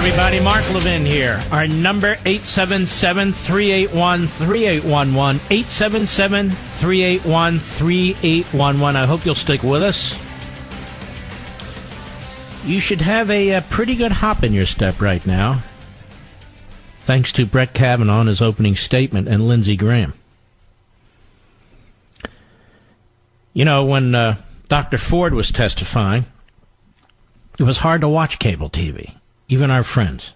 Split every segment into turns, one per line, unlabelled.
everybody. Mark Levin here. Our number, 877-381-3811. 877-381-3811. I hope you'll stick with us. You should have a pretty good hop in your step right now, thanks to Brett Kavanaugh and his opening statement and Lindsey Graham. You know, when Dr. Ford was testifying, it was hard to watch cable TV, even our friends.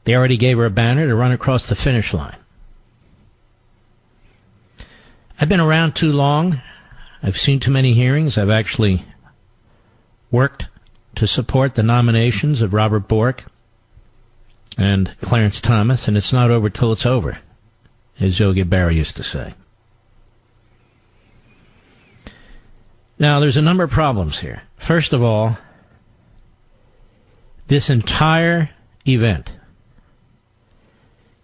They already gave her a banner to run across the finish line. I've been around too long. I've seen too many hearings. I've actually worked to support the nominations of Robert Bork and Clarence Thomas, and it's not over till it's over, as Yogi Berra used to say. Now, there's a number of problems here. First of all, this entire event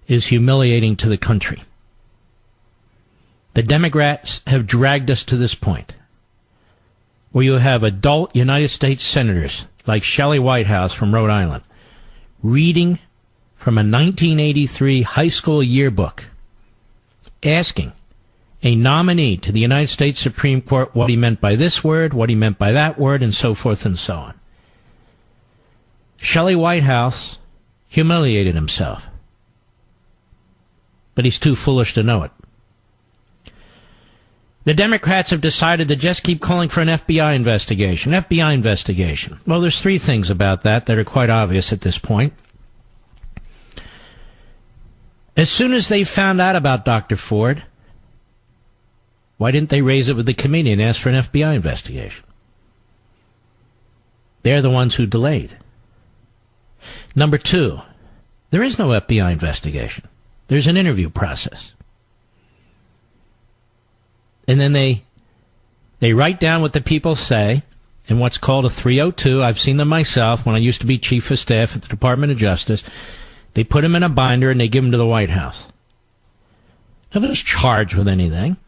is humiliating to the country. The Democrats have dragged us to this point, where you have adult United States senators like Shelley Whitehouse from Rhode Island reading from a 1983 high school yearbook, asking a nominee to the United States Supreme Court what he meant by this word, what he meant by that word, and so forth and so on. Shelley Whitehouse humiliated himself, but he's too foolish to know it. The Democrats have decided to just keep calling for an FBI investigation. FBI investigation. Well, there's three things about that are quite obvious at this point. As soon as they found out about Dr. Ford, why didn't they raise it with the committee and ask for an FBI investigation? They're the ones who delayed. Number two, there is no FBI investigation. There's an interview process. And then they write down what the people say in what's called a 302. I've seen them myself when I used to be chief of staff at the Department of Justice. They put them in a binder and they give them to the White House. Nobody's charged with anything.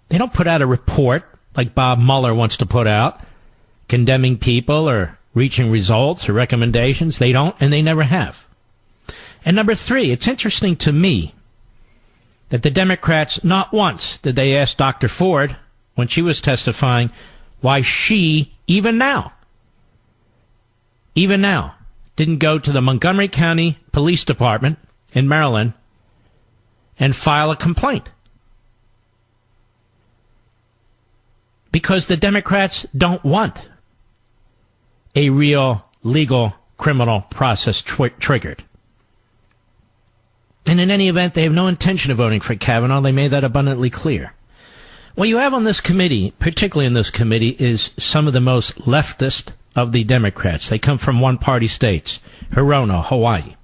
They don't put out a report like Bob Mueller wants to put out, condemning people or reaching results or recommendations. They don't, and they never have. And number three, it's interesting to me that the Democrats, not once did they ask Dr. Ford, when she was testifying, why she, even now, didn't go to the Montgomery County Police Department in Maryland and file a complaint. Because the Democrats don't want a real legal criminal process triggered. And in any event, they have no intention of voting for Kavanaugh. They made that abundantly clear. What you have on this committee, particularly in this committee, is some of the most leftist of the Democrats. They come from one-party states, Hirono, Hawaii.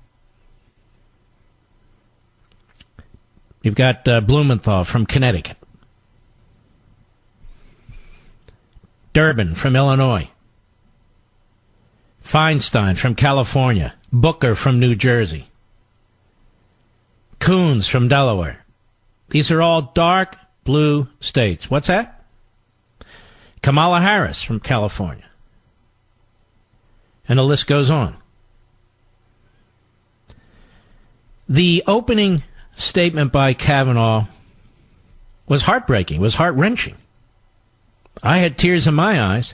You've got Blumenthal from Connecticut. Durbin from Illinois. Feinstein from California. Booker from New Jersey. Coons from Delaware. These are all dark blue states. What's that? Kamala Harris from California. And the list goes on. The opening statement by Kavanaugh was heartbreaking, was heart-wrenching. I had tears in my eyes.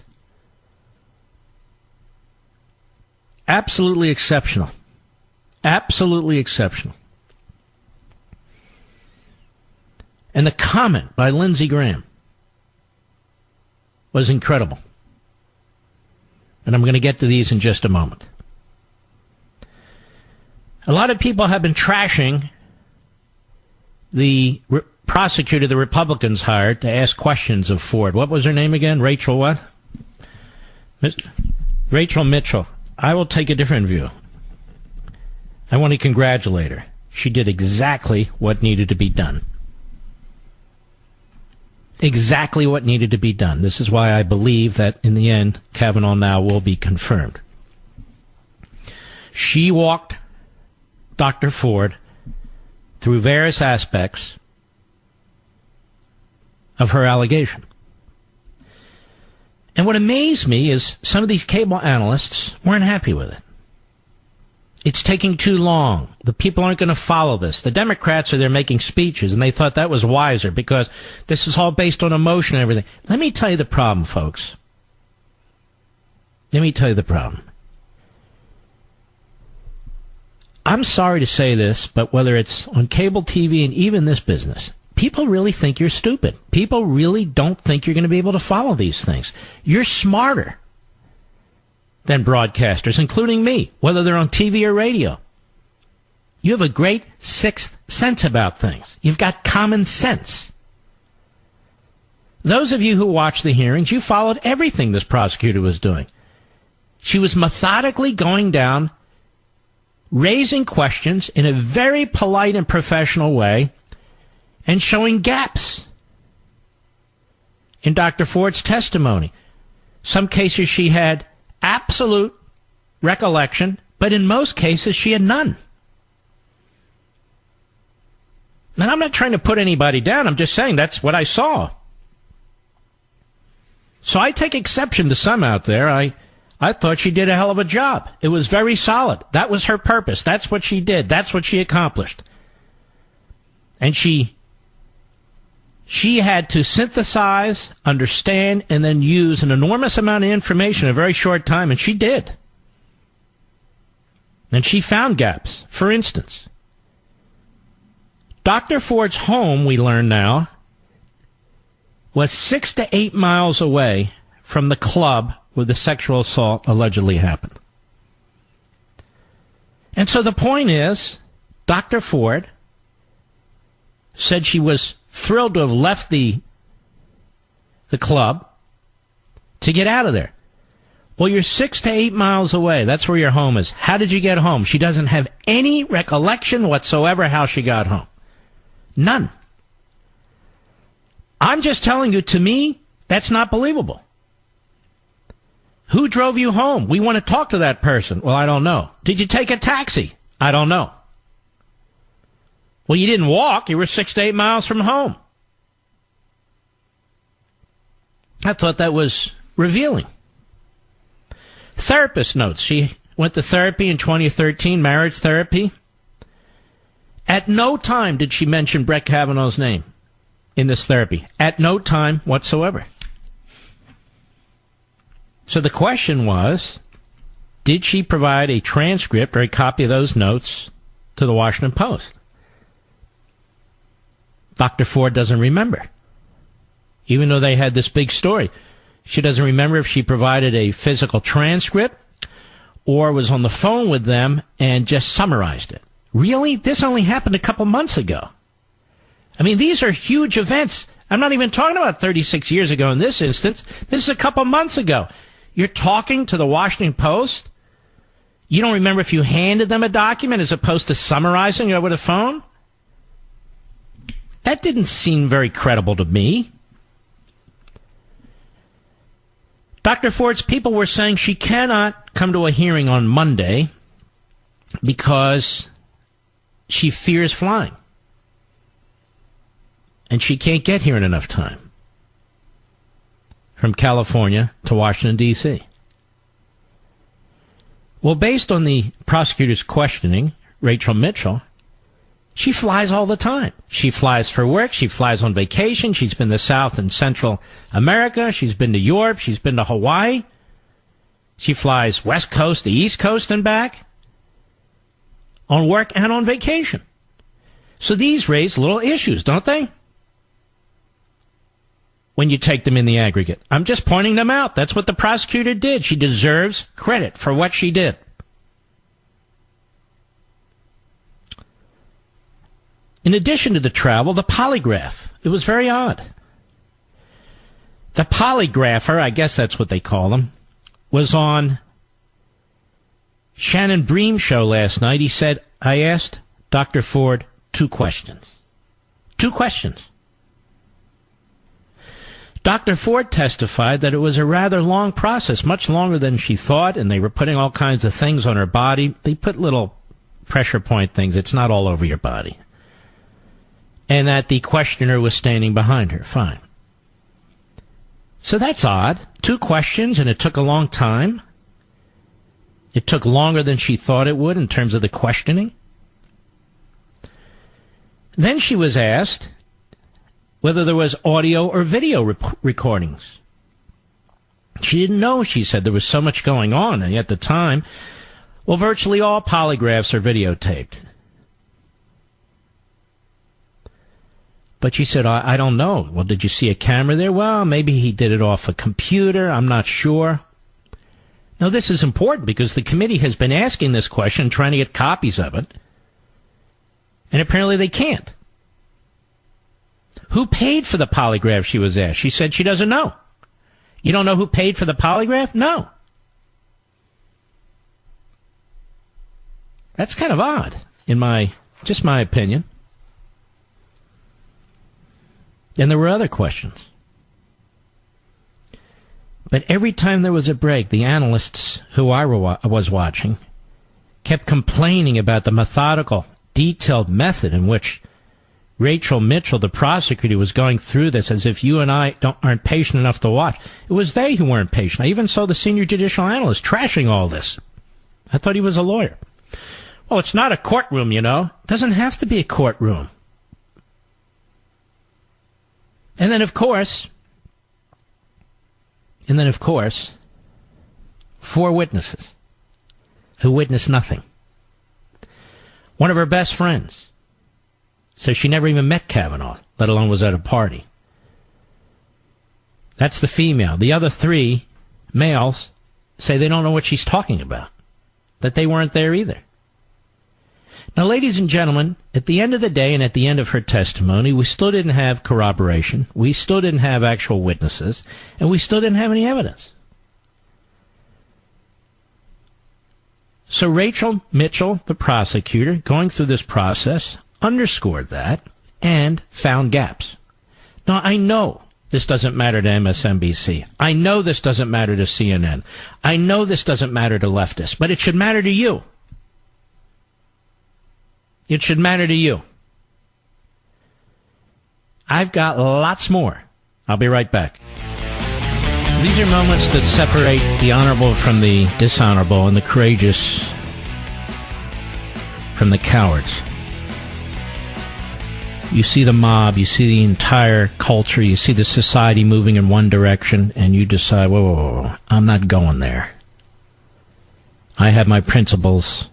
Absolutely exceptional. Absolutely exceptional. And the comment by Lindsey Graham was incredible. And I'm going to get to these in just a moment. A lot of people have been trashing the prosecutor the Republicans hired to ask questions of Ford. What was her name again? Rachel what? Rachel Mitchell. I will take a different view. I want to congratulate her. She did exactly what needed to be done. Exactly what needed to be done. This is why I believe that in the end, Kavanaugh now will be confirmed. She walked Dr. Ford through various aspects of her allegation. And what amazed me is some of these cable analysts weren't happy with it. It's taking too long. The people aren't going to follow this. The Democrats are there making speeches, and they thought that was wiser because this is all based on emotion and everything. Let me tell you the problem, folks. Let me tell you the problem. I'm sorry to say this, but whether it's on cable TV and even this business, people really think you're stupid. People really don't think you're going to be able to follow these things. You're smarter than broadcasters, including me, whether they're on TV or radio. You have a great sixth sense about things. You've got common sense. Those of you who watched the hearings, you followed everything this prosecutor was doing. She was methodically going down, raising questions in a very polite and professional way, and showing gaps in Dr. Ford's testimony. Some cases she had absolute recollection, but in most cases she had none. And I'm not trying to put anybody down. I'm just saying that's what I saw. So I take exception to some out there. I thought she did a hell of a job. It was very solid. That was her purpose. That's what she did. That's what she accomplished. And she had to synthesize, understand, and then use an enormous amount of information in a very short time, and she did. And she found gaps. For instance, Dr. Ford's home, we learn now, was 6 to 8 miles away from the club where the sexual assault allegedly happened. And so the point is, Dr. Ford said she was thrilled to have left the club to get out of there. Well, you're 6 to 8 miles away. That's where your home is. How did you get home? She doesn't have any recollection whatsoever how she got home. None. I'm just telling you, to me, that's not believable. Who drove you home? We want to talk to that person. Well, I don't know. Did you take a taxi? I don't know. Well, you didn't walk. You were 6 to 8 miles from home. I thought that was revealing. Therapist notes. She went to therapy in 2013, marriage therapy. At no time did she mention Brett Kavanaugh's name in this therapy. At no time whatsoever. So the question was, did she provide a transcript or a copy of those notes to the Washington Post? Dr. Ford doesn't remember. Even though they had this big story, she doesn't remember if she provided a physical transcript or was on the phone with them and just summarized it. Really? This only happened a couple months ago. I mean, these are huge events. I'm not even talking about 36 years ago in this instance. This is a couple months ago. You're talking to the Washington Post? You don't remember if you handed them a document as opposed to summarizing it over the phone? That didn't seem very credible to me. Dr. Ford's people were saying she cannot come to a hearing on Monday because she fears flying. And she can't get here in enough time from California to Washington, D.C. Well, based on the prosecutor's questioning, Rachel Mitchell, she flies all the time. She flies for work. She flies on vacation. She's been to South and Central America. She's been to Europe. She's been to Hawaii. She flies West Coast to East Coast and back on work and on vacation. So these raise little issues, don't they? When you take them in the aggregate. I'm just pointing them out. That's what the prosecutor did. She deserves credit for what she did. In addition to the travel, the polygraph. It was very odd. The polygrapher, I guess that's what they call him, was on Shannon Bream's show last night. He said, I asked Dr. Ford 2 questions. 2 questions. Dr. Ford testified that it was a rather long process, much longer than she thought, and they were putting all kinds of things on her body. They put little pressure point things. It's not all over your body. And that the questioner was standing behind her. Fine. So that's odd. 2 questions, and it took a long time. It took longer than she thought it would in terms of the questioning. Then she was asked whether there was audio or video recordings. She didn't know, she said. There was so much going on, and at the time, well, virtually all polygraphs are videotaped. But she said, I don't know. Well, did you see a camera there? Well, maybe he did it off a computer. I'm not sure. Now, this is important because the committee has been asking this question, trying to get copies of it. And apparently they can't. Who paid for the polygraph, she was asked. She said she doesn't know. You don't know who paid for the polygraph? No. That's kind of odd, in my opinion. And there were other questions. But every time there was a break, the analysts who I was watching kept complaining about the methodical, detailed method in which Rachel Mitchell, the prosecutor, was going through this as if you and I aren't patient enough to watch. It was they who weren't patient. I even saw the senior judicial analyst trashing all this. I thought he was a lawyer. Well, it's not a courtroom, you know. It doesn't have to be a courtroom. And then, of course, 4 witnesses who witnessed nothing. One of her best friends says she never even met Kavanaugh, let alone was at a party. That's the female. The other 3 males say they don't know what she's talking about, that they weren't there either. Now, ladies and gentlemen, at the end of the day and at the end of her testimony, we still didn't have corroboration, we still didn't have actual witnesses, and we still didn't have any evidence. So Rachel Mitchell, the prosecutor, going through this process, underscored that and found gaps. Now, I know this doesn't matter to MSNBC. I know this doesn't matter to CNN. I know this doesn't matter to leftists, but it should matter to you. It should matter to you. I've got lots more. I'll be right back. These are moments that separate the honorable from the dishonorable and the courageous from the cowards. You see the mob, you see the entire culture, you see the society moving in one direction, and you decide, whoa, I'm not going there. I have my principles.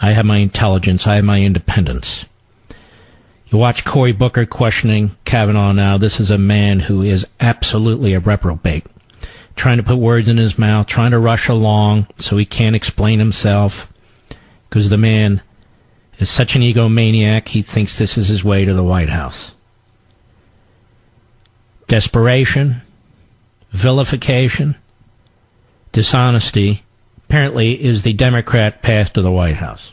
I have my intelligence. I have my independence. You watch Cory Booker questioning Kavanaugh now. This is a man who is absolutely a reprobate, trying to put words in his mouth, trying to rush along so he can't explain himself, because the man is such an egomaniac, he thinks this is his way to the White House. Desperation, vilification, dishonesty, apparently is the Democrat path to the White House.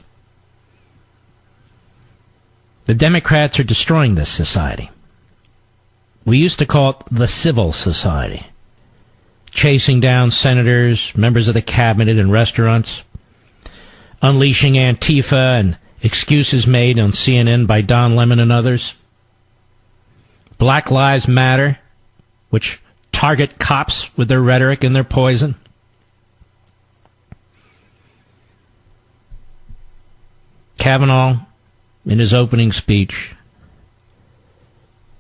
The Democrats are destroying this society. We used to call it the civil society. Chasing down senators, members of the cabinet in restaurants, unleashing Antifa and excuses made on CNN by Don Lemon and others. Black Lives Matter, which target cops with their rhetoric and their poison. Kavanaugh, in his opening speech,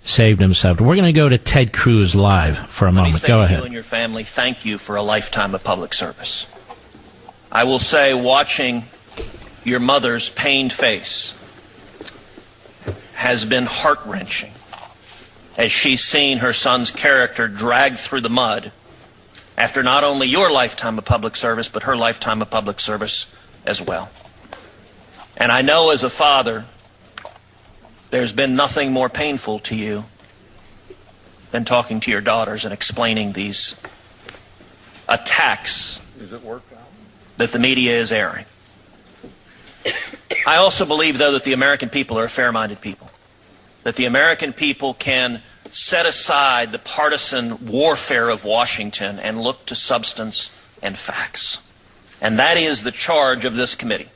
saved himself. We're going to go to Ted Cruz live for a moment. Go ahead.
You and your family, thank you for a lifetime of public service. I will say, watching your mother's pained face has been heart-wrenching as she's seen her son's character dragged through the mud after not only your lifetime of public service, but her lifetime of public service as well. And I know as a father, there's been nothing more painful to you than talking to your daughters and explaining these attacks that the media is airing. I also believe, though, that the American people are a fair-minded people, that the American people can set aside the partisan warfare of Washington and look to substance and facts. And that is the charge of this committee.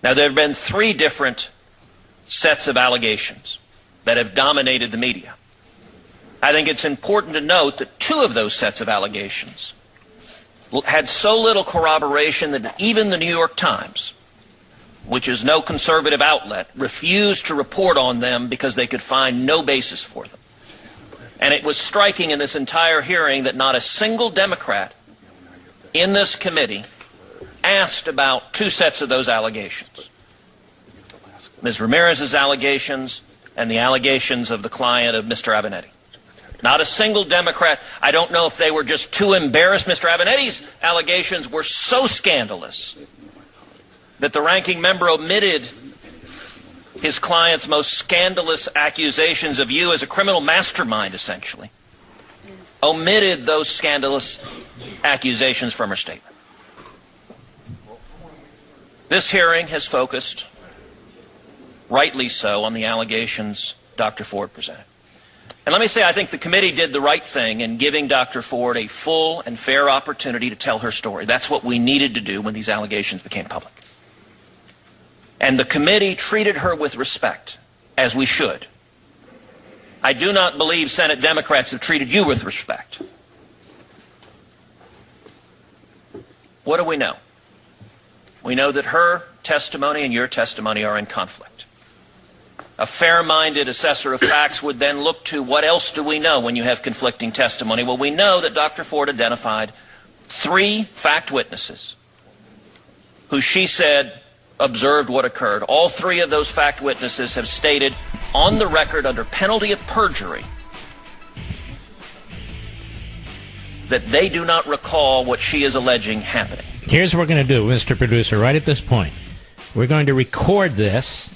Now, there have been 3 different sets of allegations that have dominated the media. I think it's important to note that two of those sets of allegations had so little corroboration that even the New York Times, which is no conservative outlet, refused to report on them because they could find no basis for them. And it was striking in this entire hearing that not a single Democrat in this committee asked about two sets of those allegations. Ms. Ramirez's allegations and the allegations of the client of Mr. Avenatti. Not a single Democrat. I don't know if they were just too embarrassed. Mr. Avenatti's allegations were so scandalous that the ranking member omitted his client's most scandalous accusations of you as a criminal mastermind, essentially. Omitted those scandalous accusations from her statement. This hearing has focused, rightly so, on the allegations Dr. Ford presented. And let me say, I think the committee did the right thing in giving Dr. Ford a full and fair opportunity to tell her story. That's what we needed to do when these allegations became public. And the committee treated her with respect, as we should. I do not believe Senate Democrats have treated you with respect. What do we know? We know that her testimony and your testimony are in conflict. A fair-minded assessor of facts would then look to what else do we know when you have conflicting testimony? Well, we know that Dr. Ford identified 3 fact witnesses who she said observed what occurred. All 3 of those fact witnesses have stated on the record under penalty of perjury that they do not recall what she is alleging happening.
Here's what we're going to do, Mr. Producer, right at this point. We're going to record this.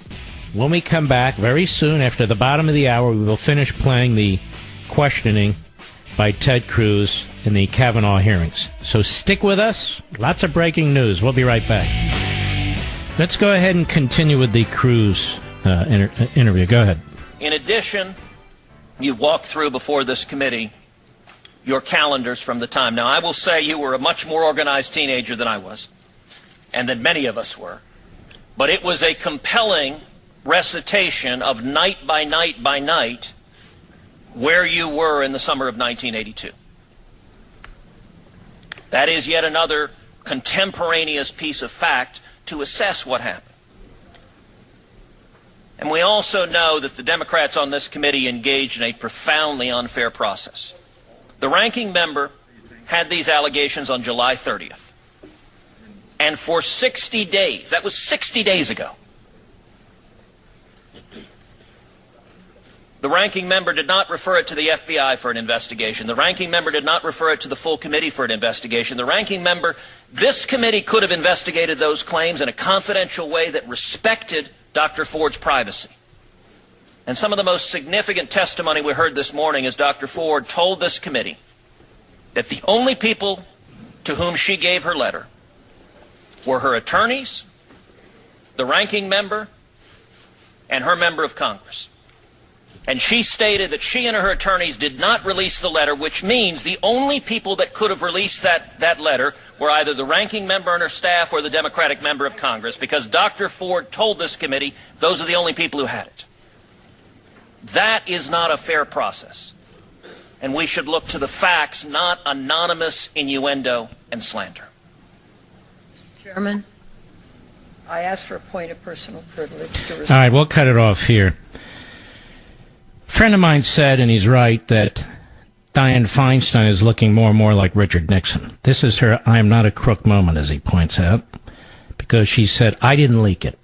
When we come back very soon, after the bottom of the hour, we will finish playing the questioning by Ted Cruz in the Kavanaugh hearings. So stick with us. Lots of breaking news. We'll be right back. Let's go ahead and continue with the Cruz interview. Go ahead.
In addition, you've walked through before this committee your calendars from the time. Now, I will say you were a much more organized teenager than I was, and that many of us were. But it was a compelling recitation of night by night by night where you were in the summer of 1982. That is yet another contemporaneous piece of fact to assess what happened. And we also know that the Democrats on this committee engaged in a profoundly unfair process. The ranking member had these allegations on July 30th. And for 60 days, that was 60 days ago, the ranking member did not refer it to the FBI for an investigation. The ranking member did not refer it to the full committee for an investigation. The ranking member, this committee could have investigated those claims in a confidential way that respected Dr. Ford's privacy. And some of the most significant testimony we heard this morning is Dr. Ford told this committee that the only people to whom she gave her letter were her attorneys, the ranking member, and her member of Congress. And she stated that she and her attorneys did not release the letter, which means the only people that could have released that letter were either the ranking member and her staff or the Democratic member of Congress, because Dr. Ford told this committee those are the only people who had it. That is not a fair process. And we should look to the facts, not anonymous innuendo and slander.
Mr. Chairman, I ask for a point of personal privilege to respond.
All right, we'll cut it off here. A friend of mine said, and he's right, that Dianne Feinstein is looking more and more like Richard Nixon. This is her I am not a crook moment, as he points out, because she said, I didn't leak it.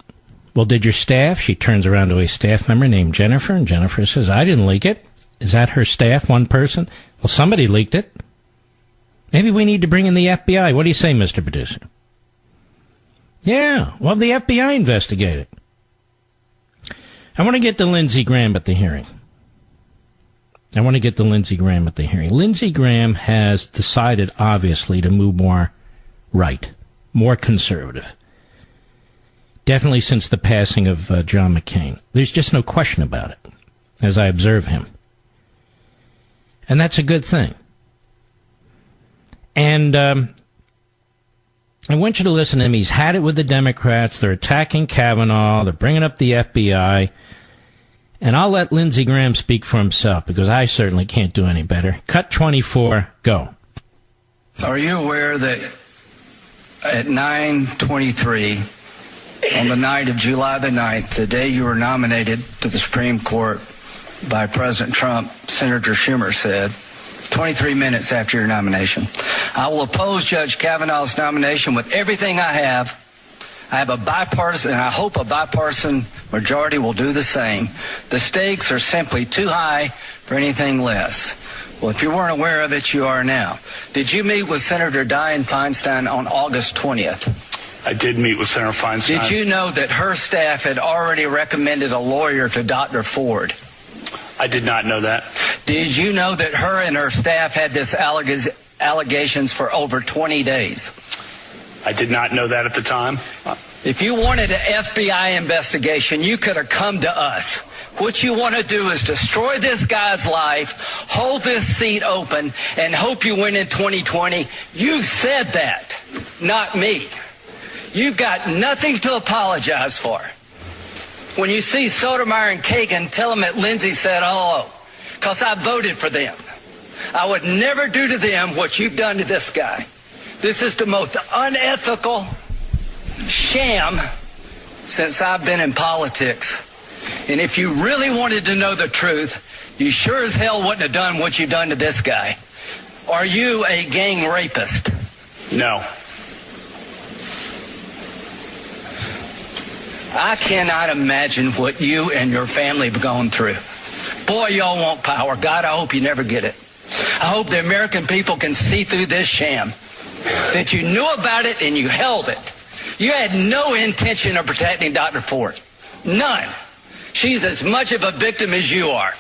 Well, did your staff? She turns around to a staff member named Jennifer, and Jennifer says, I didn't leak it. Is that her staff, one person? Well, somebody leaked it. Maybe we need to bring in the FBI. What do you say, Mr. Producer? Yeah, well, the FBI investigate it. I want to get to Lindsey Graham at the hearing. Lindsey Graham has decided, obviously, to move more right, more conservative. Definitely since the passing of John McCain. There's just no question about it, as I observe him. And that's a good thing. And I want you to listen to him. He's had it with the Democrats. They're attacking Kavanaugh. They're bringing up the FBI. And I'll let Lindsey Graham speak for himself, because I certainly can't do any better. Cut 24, go.
Are you aware that at 9:23 on the night of July the 9th, the day you were nominated to the Supreme Court by President Trump, Senator Schumer said, 23 minutes after your nomination, "I will oppose Judge Kavanaugh's nomination with everything I have. I have a bipartisan, and I hope a bipartisan majority will do the same. The stakes are simply too high for anything less." Well, if you weren't aware of it, you are now. Did you meet with Senator Dianne Feinstein on August 20th?
I did meet with Senator Feinstein.
Did you know that her staff had already recommended a lawyer to Dr. Ford?
I did not know that.
Did you know that her and her staff had this allegations for over 20 days?
I did not know that at the time.
If you wanted an FBI investigation, you could have come to us. What you want to do is destroy this guy's life, hold this seat open, and hope you win in 2020. You said that, not me. You've got nothing to apologize for. When you see Sotomayor and Kagan, tell them that Lindsey said hello, because I voted for them. I would never do to them what you've done to this guy. This is the most unethical sham since I've been in politics. And if you really wanted to know the truth, you sure as hell wouldn't have done what you've done to this guy. Are you a gang rapist?
No.
I cannot imagine what you and your family have gone through. Boy, y'all want power. God, I hope you never get it. I hope the American people can see through this sham, that you knew about it and you held it. You had no intention of protecting Dr. Ford. None. She's as much of a victim as you are.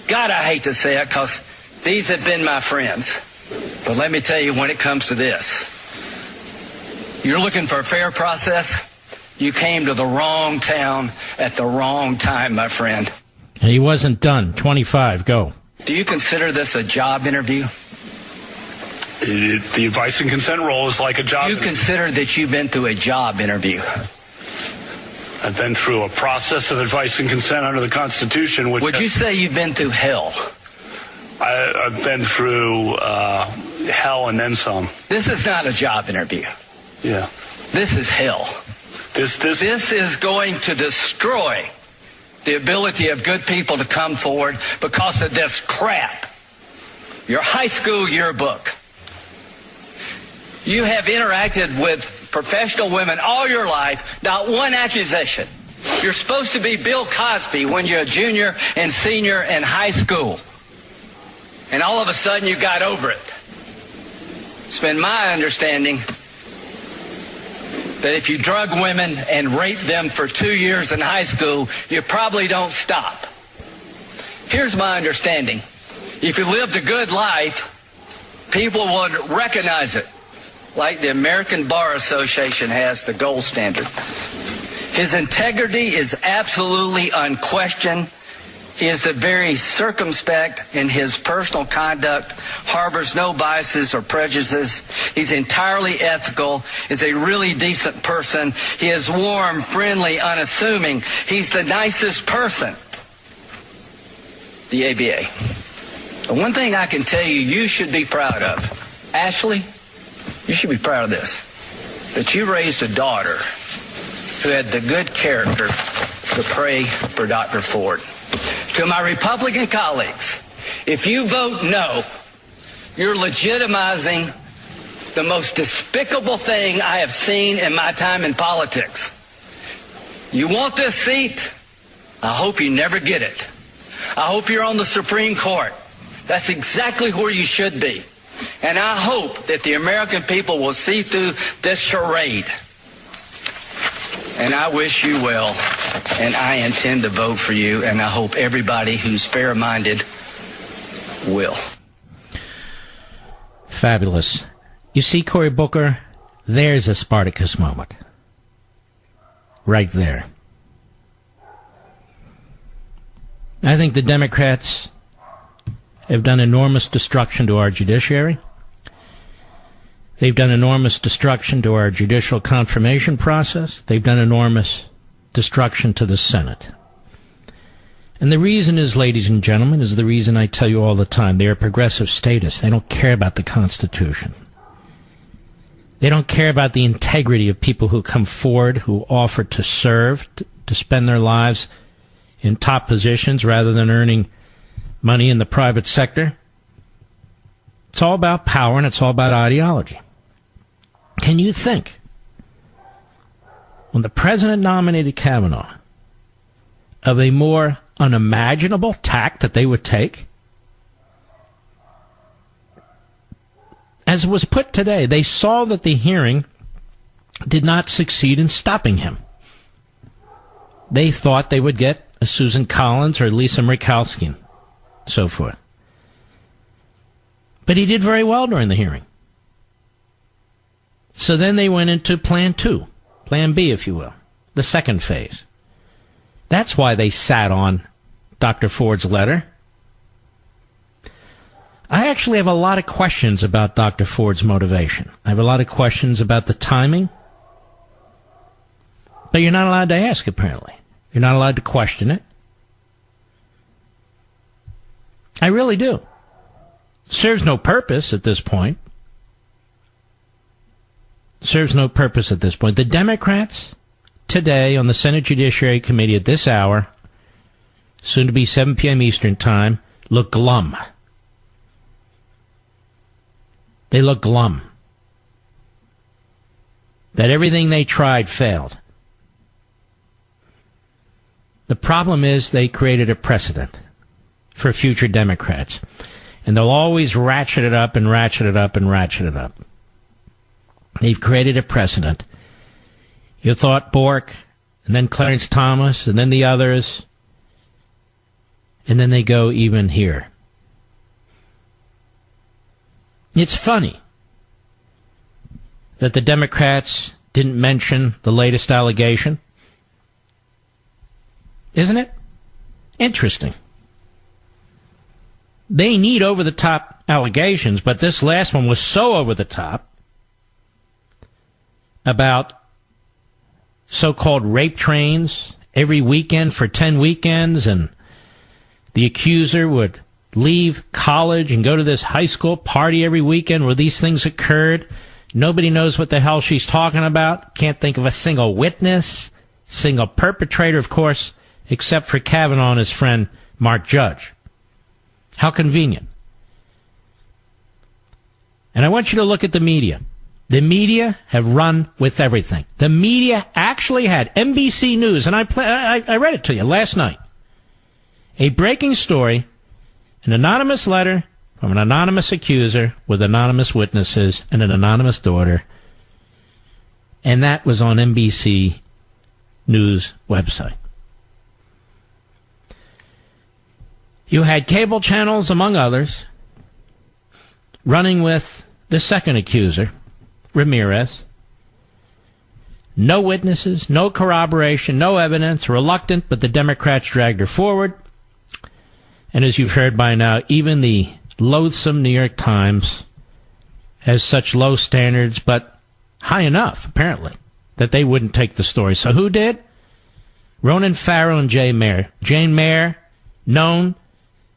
God, I hate to say it, because these have been my friends. But let me tell you, when it comes to this, you're looking for a fair process? You came to the wrong town at the wrong time, my friend.
He wasn't done. 25, go.
Do you consider this a job interview?
The advice and consent role is like a job
You
interview.
consider that you've been through a job interview?
I've been through a process of advice and consent under the Constitution. Which
Would you say you've been through hell?
I've been through hell and then some.
This is not a job interview.
Yeah.
This is hell.
This
is going to destroy the ability of good people to come forward because of this crap. Your high school yearbook. You have interacted with professional women all your life, not one accusation. You're supposed to be Bill Cosby when you're a junior and senior in high school. And all of a sudden you got over it. It's been my understanding that if you drug women and rape them for 2 years in high school, you probably don't stop. Here's my understanding. If you lived a good life, people would recognize it, like the American Bar Association has the gold standard. His integrity is absolutely unquestioned. He is the very circumspect in his personal conduct, harbors no biases or prejudices. He's entirely ethical, is a really decent person. He is warm, friendly, unassuming. He's the nicest person. The ABA. The one thing I can tell you, you should be proud of. Ashley, you should be proud of this. That you raised a daughter who had the good character to pray for Dr. Ford. To my Republican colleagues, if you vote no, you're legitimizing the most despicable thing I have seen in my time in politics. You want this seat? I hope you never get it. I hope you're on the Supreme Court. That's exactly where you should be. And I hope that the American people will see through this charade. And I wish you well, and I intend to vote for you, and I hope everybody who's fair-minded will.
Fabulous. You see, Cory Booker, there's a Spartacus moment. Right there. I think the Democrats have done enormous destruction to our judiciary. They've done enormous destruction to our judicial confirmation process. They've done enormous destruction to the Senate. And the reason is, ladies and gentlemen, is the reason I tell you all the time. They are progressive statists. They don't care about the Constitution. They don't care about the integrity of people who come forward, who offer to serve, to spend their lives in top positions rather than earning money in the private sector. It's all about power and it's all about ideology. Can you think, when the president nominated Kavanaugh, of a more unimaginable tack that they would take? As was put today, they saw that the hearing did not succeed in stopping him. They thought they would get a Susan Collins or Lisa Murkowski, and so forth. But he did very well during the hearing. So then they went into Plan 2, Plan B, if you will, the second phase. That's why they sat on Dr. Ford's letter. I actually have a lot of questions about Dr. Ford's motivation. I have a lot of questions about the timing. But you're not allowed to ask, apparently. You're not allowed to question it. I really do. Serves no purpose at this point. Serves no purpose at this point. The Democrats today on the Senate Judiciary Committee at this hour, soon to be 7 p.m. Eastern Time, look glum. They look glum. That everything they tried failed. The problem is they created a precedent for future Democrats. And they'll always ratchet it up and ratchet it up and ratchet it up. They've created a precedent. You thought Bork, and then Clarence Thomas, and then the others, and then they go even here. It's funny that the Democrats didn't mention the latest allegation. Isn't it? Interesting. They need over-the-top allegations, but this last one was so over-the-top about so-called rape trains every weekend for 10 weekends, and the accuser would leave college and go to this high school party every weekend where these things occurred. Nobody knows what the hell she's talking about. Can't think of a single witness, single perpetrator, of course, except for Kavanaugh and his friend Mark Judge. How convenient. And I want you to look at the media. The media have run with everything. The media actually had NBC News, and I read it to you last night. A breaking story, an anonymous letter from an anonymous accuser with anonymous witnesses and an anonymous daughter. And that was on NBC News website. You had cable channels, among others, running with the second accuser, Ramirez. No witnesses, no corroboration, no evidence, reluctant, but the Democrats dragged her forward. And as you've heard by now, even the loathsome New York Times has such low standards, but high enough, apparently, that they wouldn't take the story. So who did? Ronan Farrow and Jane Mayer. Jane Mayer, known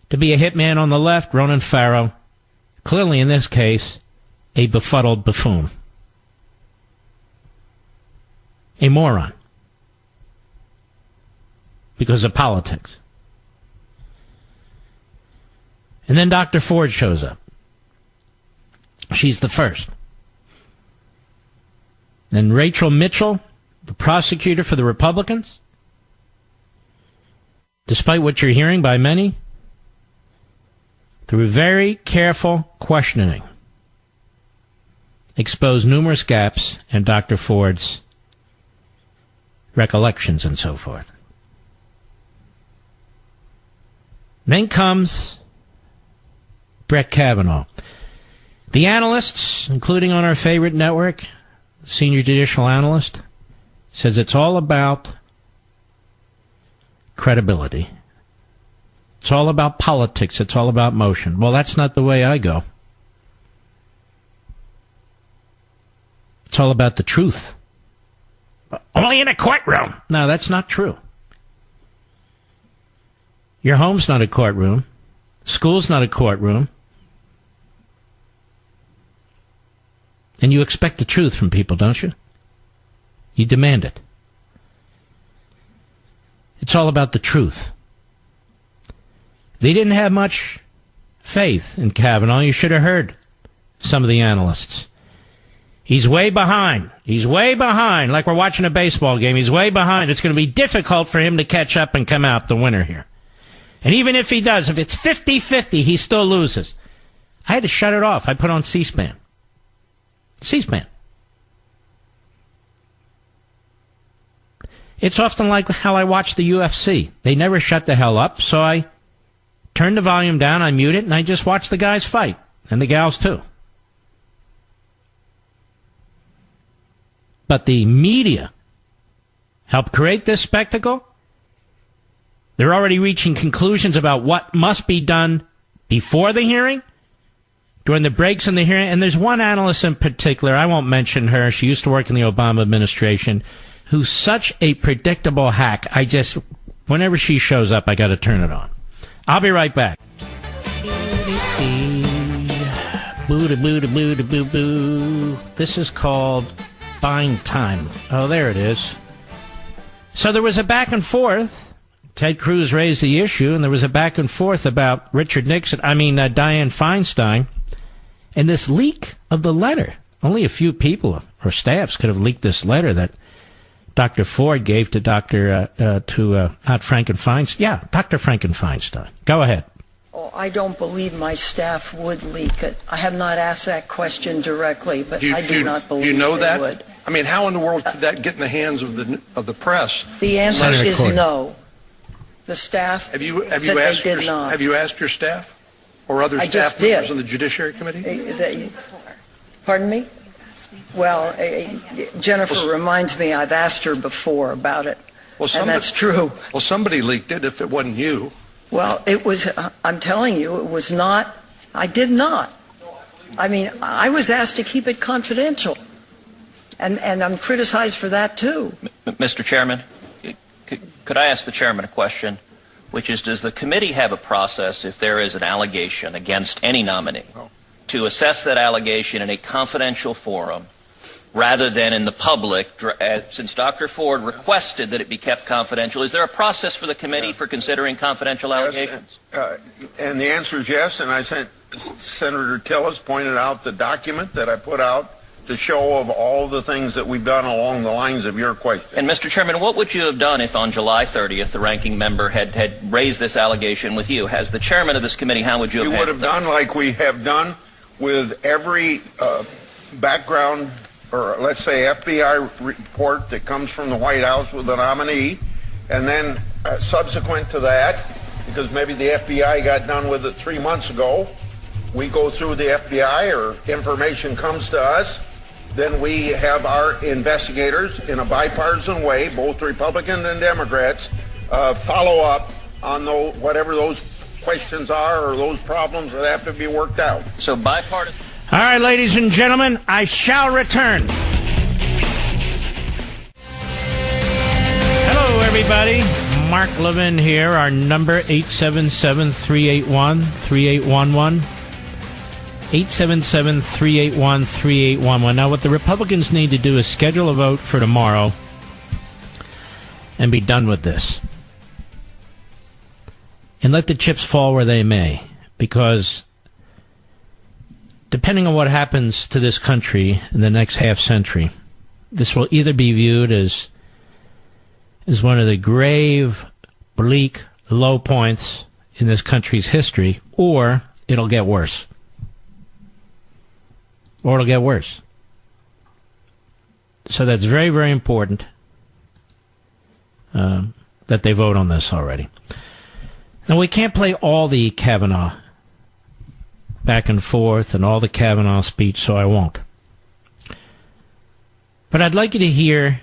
to be a hitman on the left. Ronan Farrow, clearly in this case, a befuddled buffoon. A moron. Because of politics. And then Dr. Ford shows up. She's the first. Then Rachel Mitchell, the prosecutor for the Republicans, despite what you're hearing by many, through very careful questioning, exposed numerous gaps in Dr. Ford's recollections and so forth. Then comes Brett Kavanaugh. The analysts, including on our favorite network, senior judicial analyst, says it's all about credibility. It's all about politics. It's all about motion. Well, that's not the way I go. It's all about the truth. Only in a courtroom. No, that's not true. Your home's not a courtroom. School's not a courtroom. And you expect the truth from people, don't you? You demand it. It's all about the truth. They didn't have much faith in Kavanaugh. You should have heard some of the analysts. He's way behind. He's way behind. Like we're watching a baseball game. He's way behind. It's going to be difficult for him to catch up and come out the winner here. And even if he does, if it's 50-50, he still loses. I had to shut it off. I put on C-SPAN. C-SPAN. It's often like how I watch the UFC. They never shut the hell up, so I turn the volume down, I mute it, and I just watch the guys fight. And the gals, too. But the media helped create this spectacle. They're already reaching conclusions about what must be done before the hearing, during the breaks in the hearing. And there's one analyst in particular, I won't mention her, she used to work in the Obama administration, who's such a predictable hack. Whenever she shows up, I got to turn it on. I'll be right back. This is called buying time. Oh, there it is. So there was a back and forth. Ted Cruz raised the issue, and there was a back and forth about Dianne Feinstein, and this leak of the letter. Only a few people or staffs could have leaked this letter that Dr. Ford gave to not Franken-Feinstein. Yeah, Dr. Franken-Feinstein. Go ahead.
Oh, I don't believe my staff would leak it. I have not asked that question directly, but I do not believe
you know
they
that?
would.
I mean, how in the world could that get in the hands of the press?
The answer is no. The staff
Have you
said
asked
they did not.
Have you asked your staff or other
I
staff
just
members
did.
on the Judiciary Committee?
Pardon me? Well, Jennifer reminds me I've asked her before about it, and that's true.
Well, somebody leaked it if it wasn't you.
Well, it was, I'm telling you, it was not, I did not. I mean, I was asked to keep it confidential, and I'm criticized for that, too.
Mr. Chairman, could I ask the chairman a question, which is, does the committee have a process if there is an allegation against any nominee to assess that allegation in a confidential forum rather than in the public, since Dr. Ford requested that it be kept confidential? Is there a process for the committee for considering confidential allegations?
And the answer is yes, and I sent Senator Tillis pointed out the document that I put out to show of all the things that we've done along the lines of your question.
And Mr. Chairman, what would you have done if on July 30th the ranking member had raised this allegation with you? As the chairman of this committee, how would you have
handled it? You would have done like we have done with every background, or let's say FBI report that comes from the White House with a nominee, and then subsequent to that, because maybe the FBI got done with it 3 months ago, we go through the FBI or information comes to us, then we have our investigators in a bipartisan way, both Republican and Democrats, follow up on whatever those questions are or those problems that have to be worked out.
So bipartisan.
All right, ladies and gentlemen, I shall return. Hello, everybody. Mark Levin here. Our number, 877-381-3811. 877-381-3811. Now, what the Republicans need to do is schedule a vote for tomorrow and be done with this. And let the chips fall where they may. Because depending on what happens to this country in the next half century, this will either be viewed as one of the grave, bleak, low points in this country's history, or it'll get worse. Or it'll get worse. So that's very, very important that they vote on this already. Now, we can't play all the Kavanaugh back and forth and all the Kavanaugh speech, so I won't. But I'd like you to hear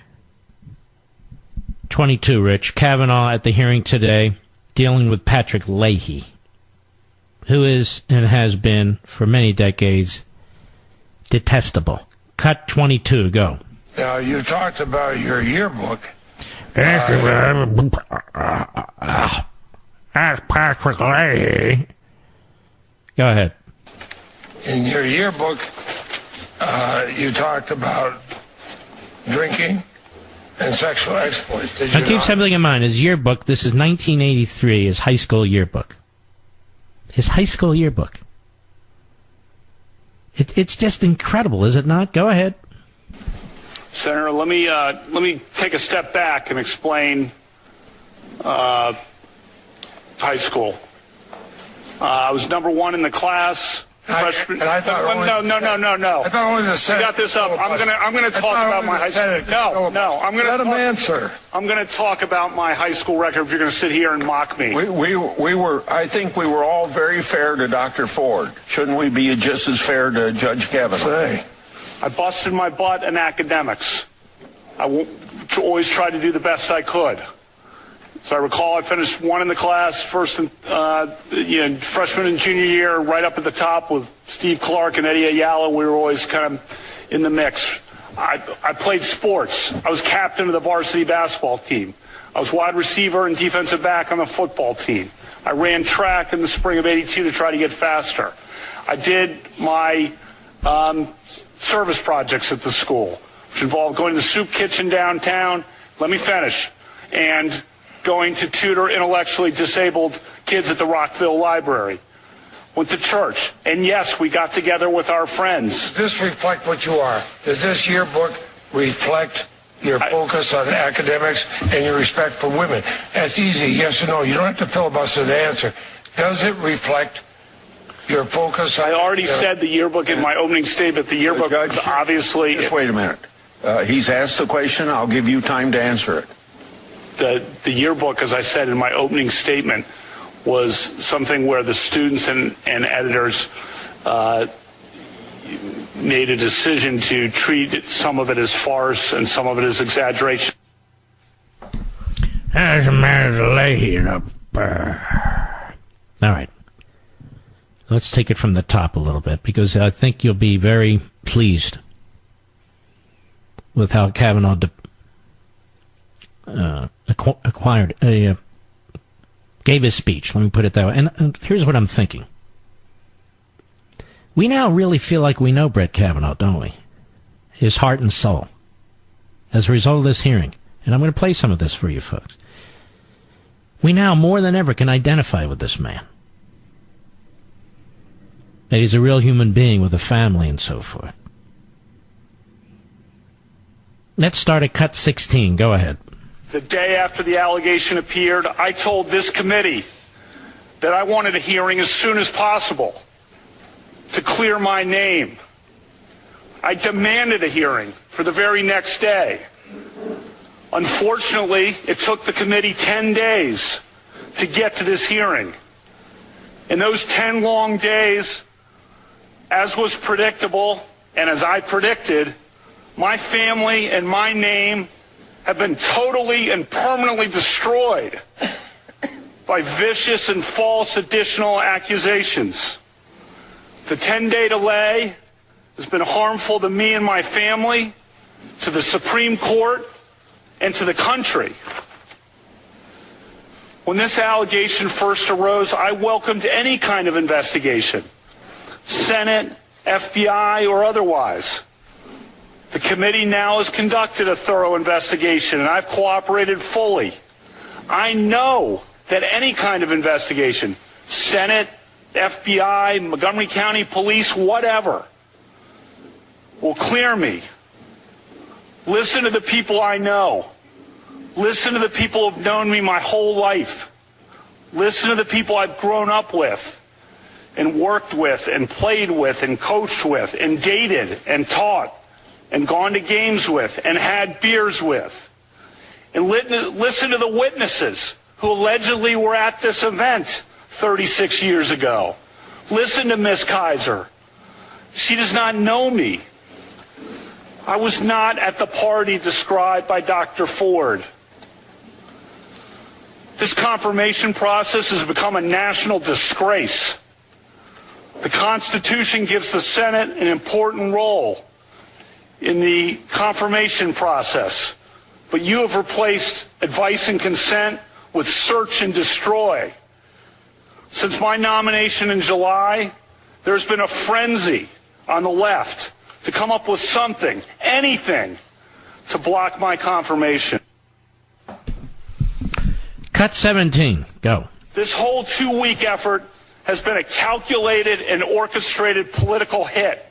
22, Rich, Kavanaugh at the hearing today dealing with Patrick Leahy, who is and has been for many decades detestable. Cut 22, go.
Now, you talked about your yearbook.
That's Patrick Leahy. Go ahead.
In your yearbook, you talked about drinking and sexual exploits. Did you
Now keep
not?
something in mind. His yearbook, this is 1983, his high school yearbook. His high school yearbook. It's just incredible, is it not? Go ahead.
Senator, let me take a step back and explain high school. I was number one in the class. Freshman.
And I thought
no.
I thought only the Senate.
You got this up. I'm gonna talk about my high school. No. I'm gonna
let him answer.
I'm gonna talk about my high school record. If you're gonna sit here and mock me,
We were. I think we were all very fair to Dr. Ford. Shouldn't we be just as fair to Judge Kavanaugh?
Say.
I busted my butt in academics. I always tried to do the best I could. So I recall I finished one in the class, first and freshman and junior year, right up at the top with Steve Clark and Eddie Ayala. We were always kind of in the mix. I played sports. I was captain of the varsity basketball team. I was wide receiver and defensive back on the football team. I ran track in the spring of '82 to try to get faster. I did my service projects at the school, which involved going to the soup kitchen downtown. Let me finish. And going to tutor intellectually disabled kids at the Rockville Library. Went to church. And yes, we got together with our friends.
Does this reflect what you are? Does this yearbook reflect your focus on academics and your respect for women? That's easy, yes or no. You don't have to filibuster the answer. Does it reflect your focus on...
I already said the yearbook in my opening statement. The yearbook
Judge,
is obviously...
Just wait a minute. He's asked the question. I'll give you time to answer it.
The yearbook, as I said in my opening statement, was something where the students and editors made a decision to treat some of it as farce and some of it as exaggeration.
As a matter to lay here up. All right. Let's take it from the top a little bit, because I think you'll be very pleased with how Kavanaugh gave his speech. Let me put it that way. And here's what I'm thinking. We now really feel like we know Brett Kavanaugh, don't we? His heart and soul. As a result of this hearing. And I'm going to play some of this for you folks. We now more than ever can identify with this man. That he's a real human being with a family and so forth. Let's start at cut 16. Go ahead.
The day after the allegation appeared, I told this committee that I wanted a hearing as soon as possible to clear my name. I demanded a hearing for the very next day. Unfortunately, it took the committee 10 days to get to this hearing. In those 10 long days, as was predictable and as I predicted, my family and my name have been totally and permanently destroyed by vicious and false additional accusations. The 10-day delay has been harmful to me and my family, to the Supreme Court, and to the country. When this allegation first arose, I welcomed any kind of investigation, Senate, FBI, or otherwise. The committee now has conducted a thorough investigation, and I've cooperated fully. I know that any kind of investigation, Senate, FBI, Montgomery County Police, whatever, will clear me. Listen to the people I know. Listen to the people who've known me my whole life. Listen to the people I've grown up with and worked with and played with and coached with and dated and taught and gone to games with and had beers with. And listen to the witnesses who allegedly were at this event 36 years ago. Listen to Miss Kaiser. She does not know me. I was not at the party described by Dr. Ford. This confirmation process has become a national disgrace. The Constitution gives the Senate an important role in the confirmation process, but you have replaced advice and consent with search and destroy. Since my nomination in July, there's been a frenzy on the left to come up with something, anything, to block my confirmation.
Cut 17. Go.
This whole 2-week effort has been a calculated and orchestrated political hit,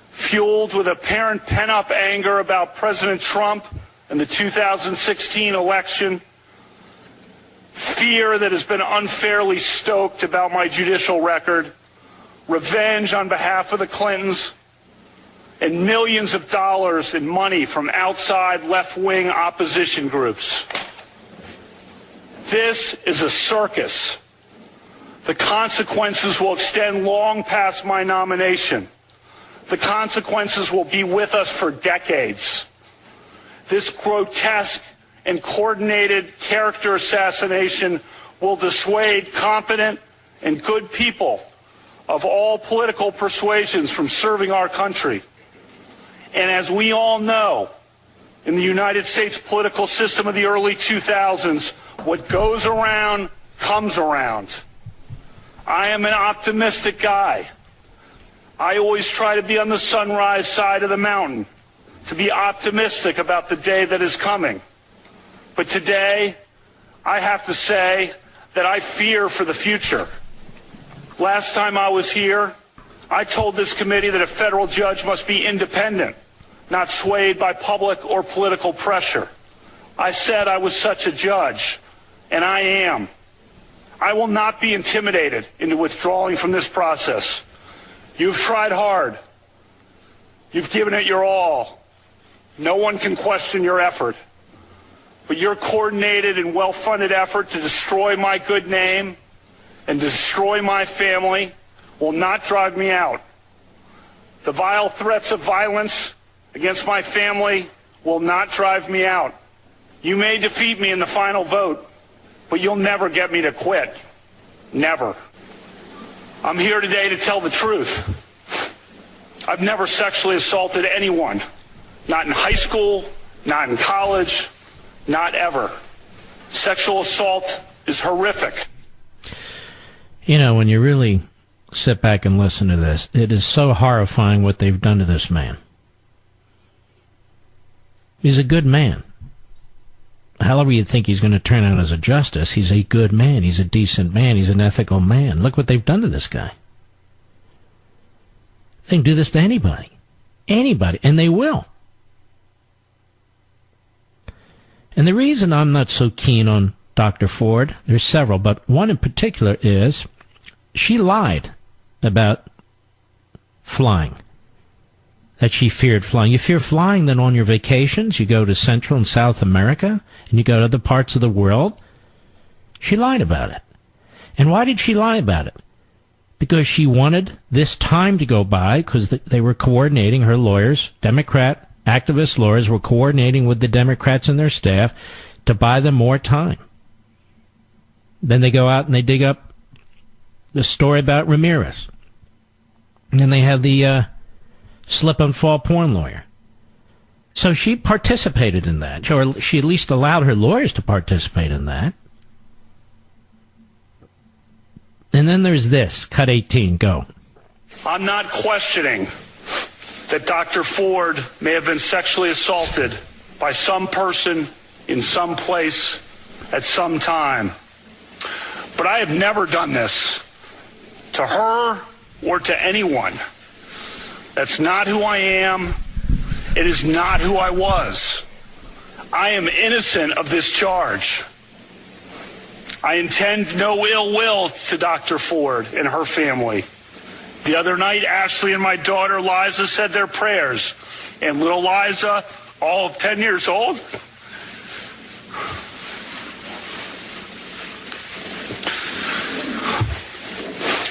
fueled with apparent pent-up anger about President Trump and the 2016 election, fear that has been unfairly stoked about my judicial record, revenge on behalf of the Clintons, and millions of dollars in money from outside left-wing opposition groups. This is a circus. The consequences will extend long past my nomination. The consequences will be with us for decades. This grotesque and coordinated character assassination will dissuade competent and good people of all political persuasions from serving our country. And as we all know, in the United States political system of the early 2000s, what goes around comes around. I am an optimistic guy. I always try to be on the sunrise side of the mountain, to be optimistic about the day that is coming. But today, I have to say that I fear for the future. Last time I was here, I told this committee that a federal judge must be independent, not swayed by public or political pressure. I said I was such a judge, and I am. I will not be intimidated into withdrawing from this process. You've tried hard. You've given it your all. No one can question your effort. But your coordinated and well-funded effort to destroy my good name and destroy my family will not drive me out. The vile threats of violence against my family will not drive me out. You may defeat me in the final vote, but you'll never get me to quit. Never. I'm here today to tell the truth. I've never sexually assaulted anyone. Not in high school, not in college, not ever. Sexual assault is horrific.
You know, when you really sit back and listen to this, it is so horrifying what they've done to this man. He's a good man. However you think he's going to turn out as a justice, he's a good man. He's a decent man. He's an ethical man. Look what they've done to this guy. They can do this to anybody. Anybody. And they will. And the reason I'm not so keen on Dr. Ford, there's several, but one in particular is she lied about flying, that she feared flying. You fear flying, then on your vacations, you go to Central and South America, and you go to other parts of the world. She lied about it. And why did she lie about it? Because she wanted this time to go by, because they were coordinating, her lawyers, Democrat activist lawyers were coordinating with the Democrats and their staff to buy them more time. Then they go out and they dig up the story about Ramirez. And then they have the slip and fall porn lawyer. So she participated in that, or she at least allowed her lawyers to participate in that. And then there's this, cut 18, go.
I'm not questioning that Dr. Ford may have been sexually assaulted by some person in some place at some time. But I have never done this to her or to anyone. That's not who I am. It is not who I was. I am innocent of this charge. I intend no ill will to Dr. Ford and her family. The other night, Ashley and my daughter Liza said their prayers, and little Liza, all of 10 years old,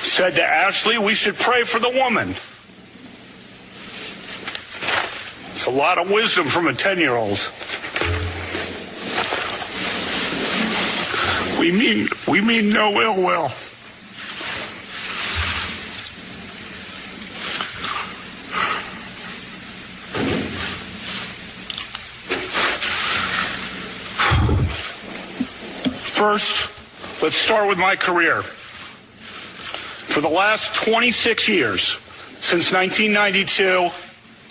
said to Ashley, we should pray for the woman. It's a lot of wisdom from a 10-year-old. We mean no ill will. First, let's start with my career. For the last 26 years, since 1992,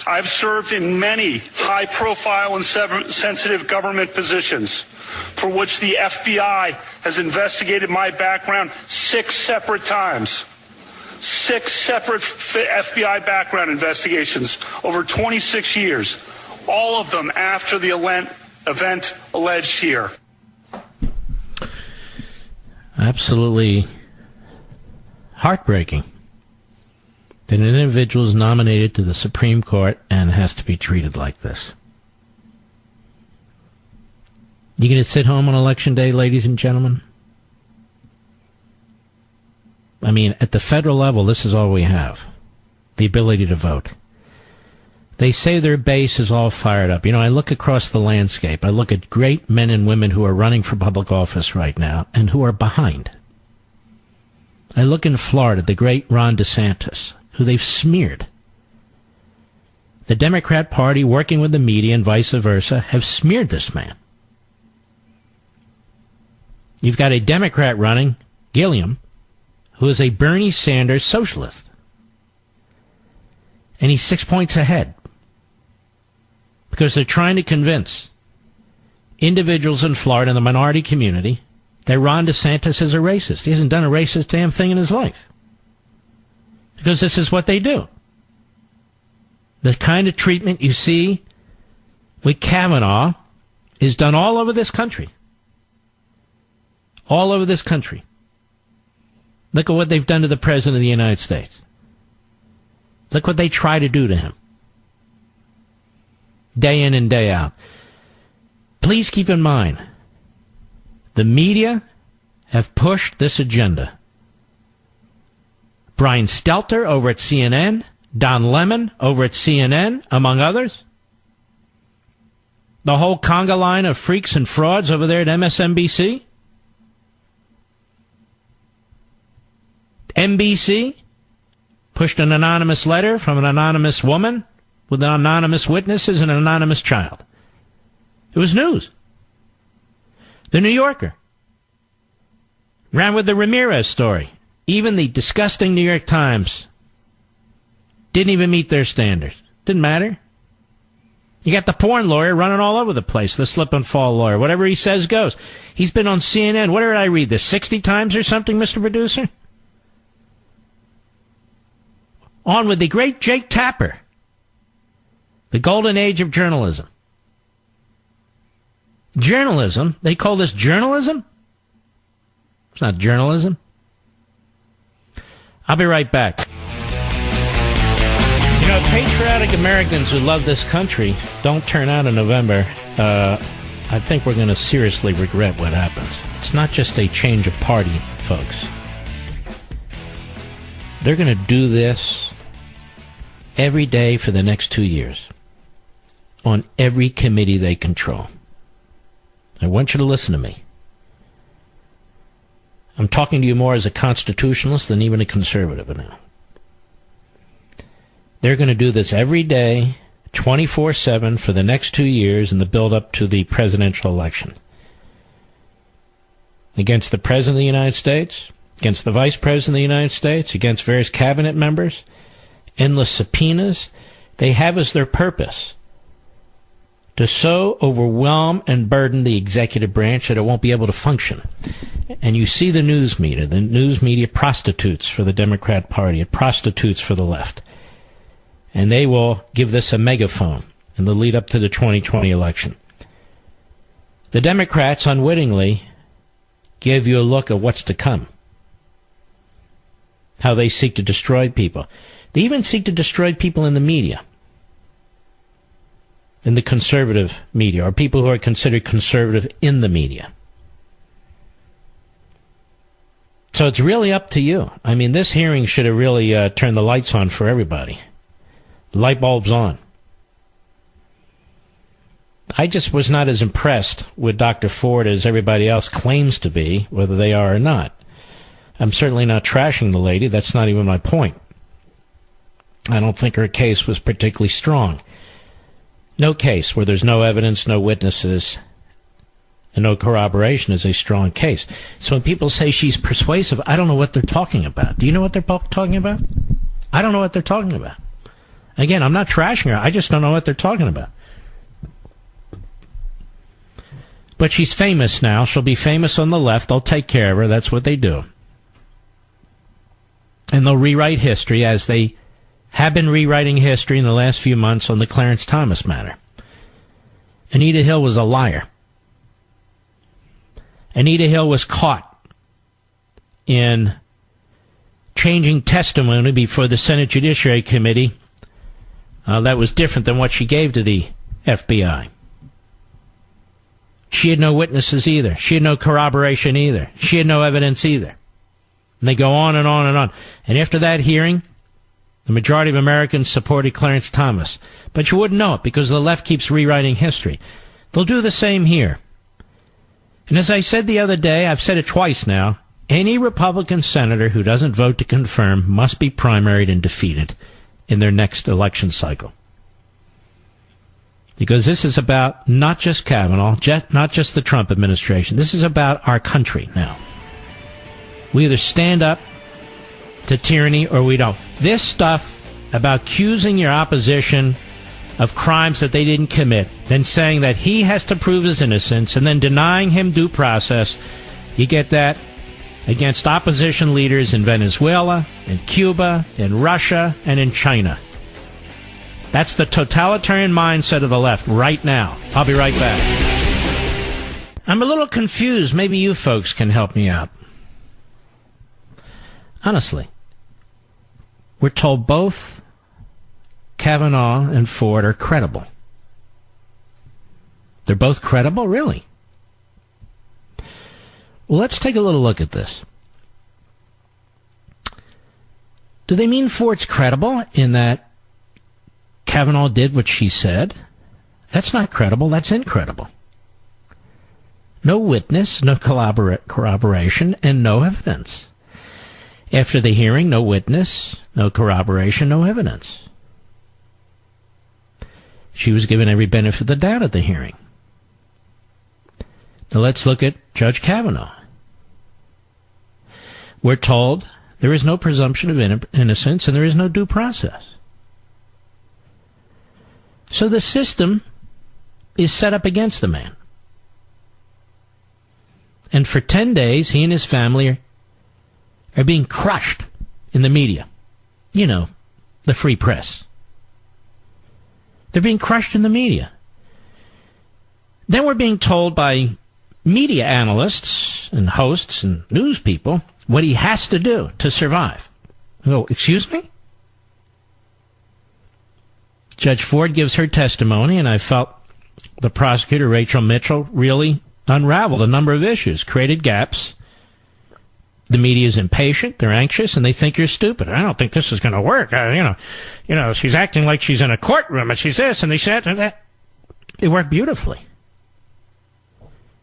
I've served in many high-profile and sensitive government positions for which the FBI has investigated my background 6 separate times. 6 separate FBI background investigations over 26 years, all of them after the event alleged here.
Absolutely heartbreaking that an individual is nominated to the Supreme Court and has to be treated like this. You going to sit home on Election Day, ladies and gentlemen? I mean, at the federal level, this is all we have. The ability to vote. They say their base is all fired up. You know, I look across the landscape. I look at great men and women who are running for public office right now and who are behind. I look in Florida, the great Ron DeSantis, who they've smeared. The Democrat Party, working with the media and vice versa, have smeared this man. You've got a Democrat running, Gilliam, who is a Bernie Sanders socialist. And he's 6 points ahead. Because they're trying to convince individuals in Florida, in the minority community, that Ron DeSantis is a racist. He hasn't done a racist damn thing in his life. Because this is what they do. The kind of treatment you see with Kavanaugh is done all over this country. All over this country. Look at what they've done to the President of the United States. Look what they try to do to him. Day in and day out. Please keep in mind, the media have pushed this agenda. Brian Stelter over at CNN, Don Lemon over at CNN, among others. The whole conga line of freaks and frauds over there at MSNBC. NBC pushed an anonymous letter from an anonymous woman with anonymous witnesses and an anonymous child. It was news. The New Yorker ran with the Ramirez story. Even the disgusting New York Times didn't even meet their standards. Didn't matter. You got the porn lawyer running all over the place, the slip and fall lawyer. Whatever he says goes. He's been on CNN. What did I read this, 60 times or something, Mr. Producer? On with the great Jake Tapper. The golden age of journalism. Journalism? They call this journalism? It's not journalism. I'll be right back. You know, patriotic Americans who love this country don't turn out in November. I think we're going to seriously regret what happens. It's not just a change of party, folks. They're going to do this every day for the next 2 years on every committee they control. I want you to listen to me. I'm talking to you more as a constitutionalist than even a conservative now. They're going to do this every day, 24/7 for the next 2 years in the build-up to the presidential election. Against the President of the United States, against the Vice President of the United States, against various cabinet members, endless subpoenas. They have as their purpose to so overwhelm and burden the executive branch that it won't be able to function. And you see the news media. The news media prostitutes for the Democrat Party. It prostitutes for the left. And they will give this a megaphone in the lead up to the 2020 election. The Democrats unwittingly give you a look at what's to come. How they seek to destroy people. They even seek to destroy people in the media. In the conservative media, or people who are considered conservative in the media. So it's really up to you. I mean, this hearing should have really turned the lights on for everybody. Light bulbs on. I just was not as impressed with Dr. Ford as everybody else claims to be, whether they are or not. I'm certainly not trashing the lady. That's not even my point. I don't think her case was particularly strong. No case where there's no evidence, no witnesses, and no corroboration is a strong case. So when people say she's persuasive, I don't know what they're talking about. Do you know what they're talking about? I don't know what they're talking about. Again, I'm not trashing her. I just don't know what they're talking about. But she's famous now. She'll be famous on the left. They'll take care of her. That's what they do. And they'll rewrite history as they have been rewriting history in the last few months on the Clarence Thomas matter. Anita Hill was a liar. Anita Hill was caught in changing testimony before the Senate Judiciary Committee that was different than what she gave to the FBI. She had no witnesses either. She had no corroboration either. She had no evidence either. And they go on and on and on. And after that hearing, the majority of Americans supported Clarence Thomas. But you wouldn't know it because the left keeps rewriting history. They'll do the same here. And as I said the other day, I've said it twice now, any Republican senator who doesn't vote to confirm must be primaried and defeated in their next election cycle. Because this is about not just Kavanaugh, not just the Trump administration. This is about our country now. We either stand up to tyranny or we don't. This stuff about accusing your opposition of crimes that they didn't commit, then saying that he has to prove his innocence, and then denying him due process, you get that against opposition leaders in Venezuela, in Cuba, in Russia, and in China. That's the totalitarian mindset of the left right now. I'll be right back. I'm a little confused. Maybe you folks can help me out. Honestly, we're told both Kavanaugh and Ford are credible. They're both credible? Really? Well, let's take a little look at this. Do they mean Ford's credible in that Kavanaugh did what she said? That's not credible. That's incredible. No witness, no corroboration, and no evidence. After the hearing, no witness, no corroboration, no evidence. She was given every benefit of the doubt at the hearing. Now let's look at Judge Kavanaugh. We're told there is no presumption of innocence and there is no due process. So the system is set up against the man. And for 10 days, he and his family are being crushed in the media. You know, the free press. They're being crushed in the media. Then we're being told by media analysts and hosts and news people what he has to do to survive. I go, excuse me? Judge Ford gives her testimony, and I felt the prosecutor, Rachel Mitchell, really unraveled a number of issues, created gaps. The media is impatient, they're anxious, and they think you're stupid. I don't think this is going to work. You know, she's acting like she's in a courtroom, and she's this, and that, and that. It worked beautifully.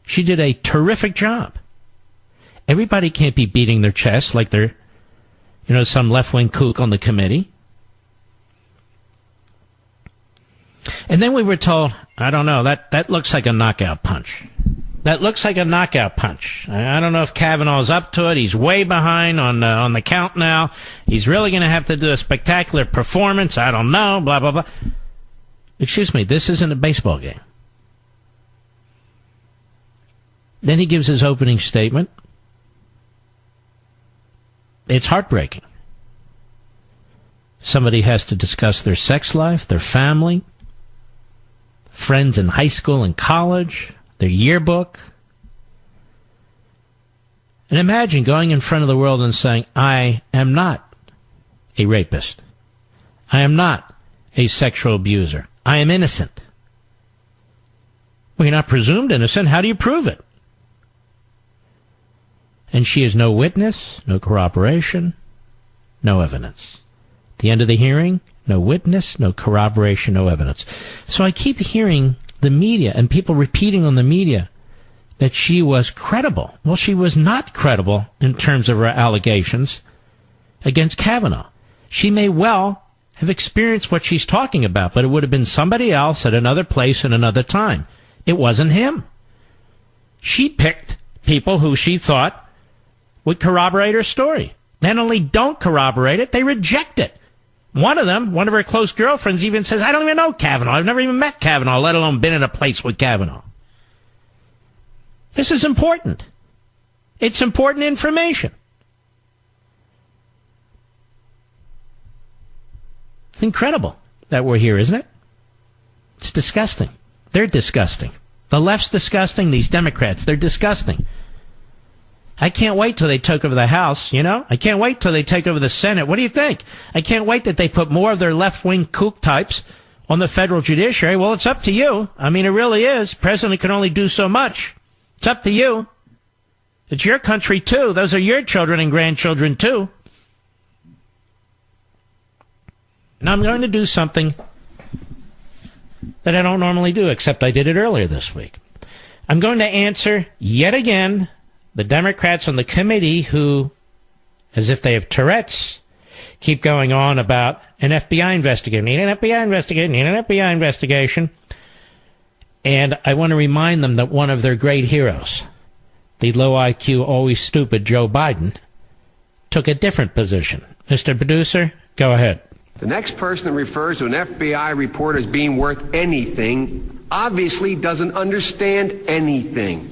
She did a terrific job. Everybody can't be beating their chest like they're, some left-wing kook on the committee. And then we were told, I don't know, that looks like a knockout punch. That looks like a knockout punch. I don't know if Kavanaugh's up to it. He's way behind on the count now. He's really going to have to do a spectacular performance. I don't know, blah, blah, blah. Excuse me, this isn't a baseball game. Then he gives his opening statement. It's heartbreaking. Somebody has to discuss their sex life, their family, friends in high school and college, their yearbook. And imagine going in front of the world and saying, I am not a rapist. I am not a sexual abuser. I am innocent. Well, you're not presumed innocent. How do you prove it? And she has no witness, no corroboration, no evidence. At the end of the hearing, no witness, no corroboration, no evidence. So I keep hearing the media and people repeating on the media that she was credible. Well, she was not credible in terms of her allegations against Kavanaugh. She may well have experienced what she's talking about, but it would have been somebody else at another place and another time. It wasn't him. She picked people who she thought would corroborate her story. Not only don't corroborate it, they reject it. One of them, one of her close girlfriends, even says, I don't even know Kavanaugh. I've never even met Kavanaugh, let alone been in a place with Kavanaugh. This is important. It's important information. It's incredible that we're here, isn't it? It's disgusting. They're disgusting. The left's disgusting. These Democrats, they're disgusting. I can't wait till they take over the House, you know? I can't wait till they take over the Senate. What do you think? I can't wait that they put more of their left-wing kook types on the federal judiciary. Well, it's up to you. I mean, it really is. President can only do so much. It's up to you. It's your country, too. Those are your children and grandchildren, too. And I'm going to do something that I don't normally do, except I did it earlier this week. I'm going to answer, yet again, the Democrats on the committee who, as if they have Tourette's, keep going on about an FBI investigation. Need an FBI investigation. Need an FBI investigation. And I want to remind them that one of their great heroes, the low IQ, always stupid Joe Biden, took a different position. Mr. Producer, go ahead.
The next person that refers to an FBI report as being worth anything obviously doesn't understand anything.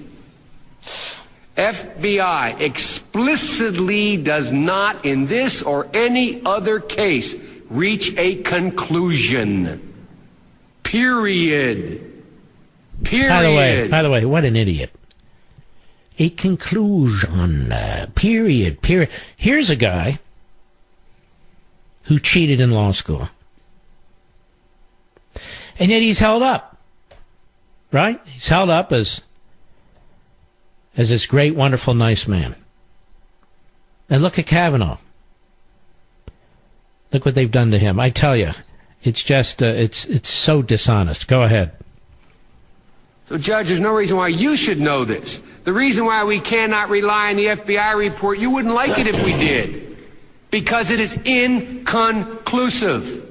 FBI explicitly does not, in this or any other case, reach a conclusion. Period.
By the way, what an idiot. A conclusion. Period. Here's a guy who cheated in law school. And yet he's held up. Right? He's held up as this great, wonderful, nice man. And look at Kavanaugh. Look what they've done to him. I tell you, it's just, it's so dishonest. Go ahead.
So, Judge, there's no reason why you should know this. The reason why we cannot rely on the FBI report, you wouldn't like it if we did. Because it is inconclusive.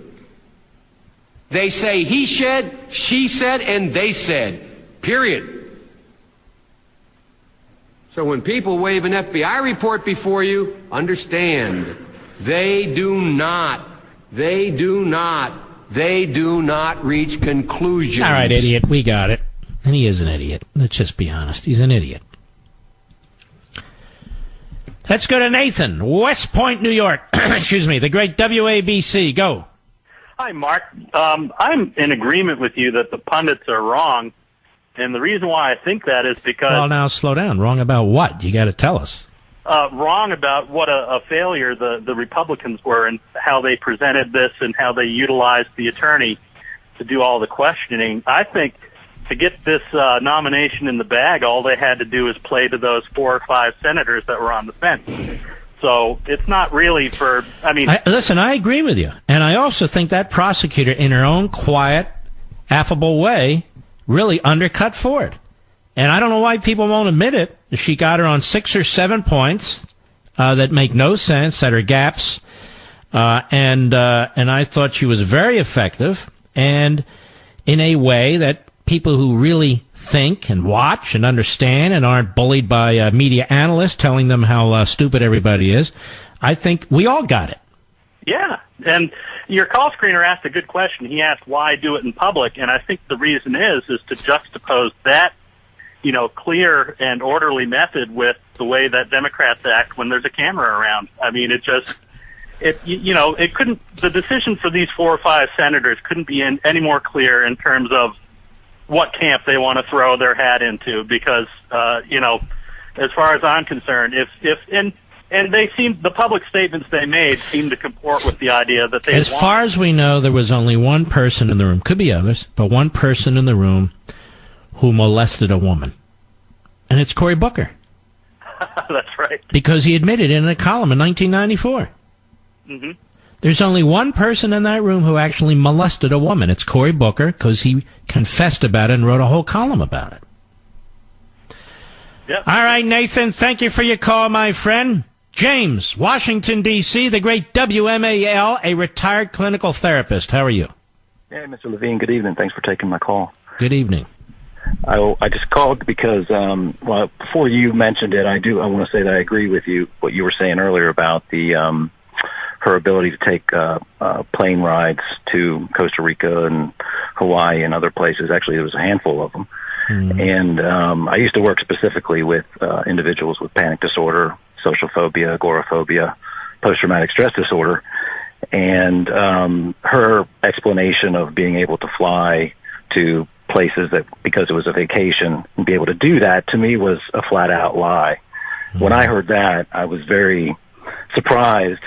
They say he said, she said, and they said. Period. So when people wave an FBI report before you, understand, they do not reach conclusions.
All right, idiot, we got it. And he is an idiot. Let's just be honest. He's an idiot. Let's go to Nathan, West Point, New York. Excuse me, the great WABC. Go.
Hi, Mark. I'm in agreement with you that the pundits are wrong. And the reason why I think that is because...
Well, now, slow down. Wrong about what? You got to tell us.
Wrong about what a failure the Republicans were and how they presented this and how they utilized the attorney to do all the questioning. I think to get this nomination in the bag, all they had to do is play to those 4 or 5 senators that were on the fence. So it's not really for...
Listen, I agree with you. And I also think that prosecutor, in her own quiet, affable way, really undercut Ford. And I don't know why people won't admit it. She got her on 6 or 7 points that make no sense, that are gaps. And I thought she was very effective, and in a way that people who really think and watch and understand and aren't bullied by media analysts telling them how stupid everybody is, I think we all got it.
Yeah, and your call screener asked a good question. He asked, why do it in public? And I think the reason is to juxtapose that, clear and orderly method with the way that Democrats act when there's a camera around. I mean, it couldn't, the decision for these 4 or 5 senators couldn't be any more clear in terms of what camp they want to throw their hat into, because, as far as I'm concerned, and they the public statements they made seem to comport with the idea that they...
As far as we know, there was only one person in the room, could be others, but one person in the room who molested a woman. And it's Cory Booker.
That's right.
Because he admitted it in a column in 1994. Mm-hmm. There's only one person in that room who actually molested a woman. It's Cory Booker, because he confessed about it and wrote a whole column about it.
Yep.
All right, Nathan, thank you for your call, my friend. James, Washington, D.C., the great WMAL, a retired clinical therapist. How are you?
Hey, Mr. Levine, good evening. Thanks for taking my call.
Good evening.
I just called because, well, before you mentioned it, I want to say that I agree with you, what you were saying earlier about the, her ability to take, plane rides to Costa Rica and Hawaii and other places. Actually, there was a handful of them. Mm-hmm. And, I used to work specifically with, individuals with panic disorder, social phobia, agoraphobia, post-traumatic stress disorder. And, her explanation of being able to fly to places that because it was a vacation and be able to do that, to me, was a flat out lie. Mm-hmm. When I heard that, I was very surprised.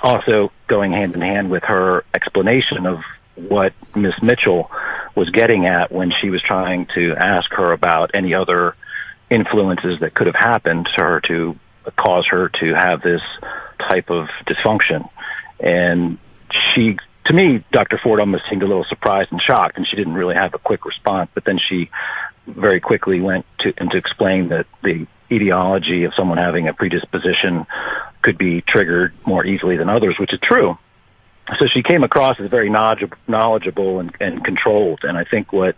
Also going hand in hand with her explanation of what Miss Mitchell was getting at when she was trying to ask her about any other influences that could have happened to her to cause her to have this type of dysfunction. And she, to me, Dr. Ford almost seemed a little surprised and shocked, and she didn't really have a quick response. But then she very quickly went to explain that the etiology of someone having a predisposition could be triggered more easily than others, which is true. So she came across as very knowledgeable and controlled. And I think what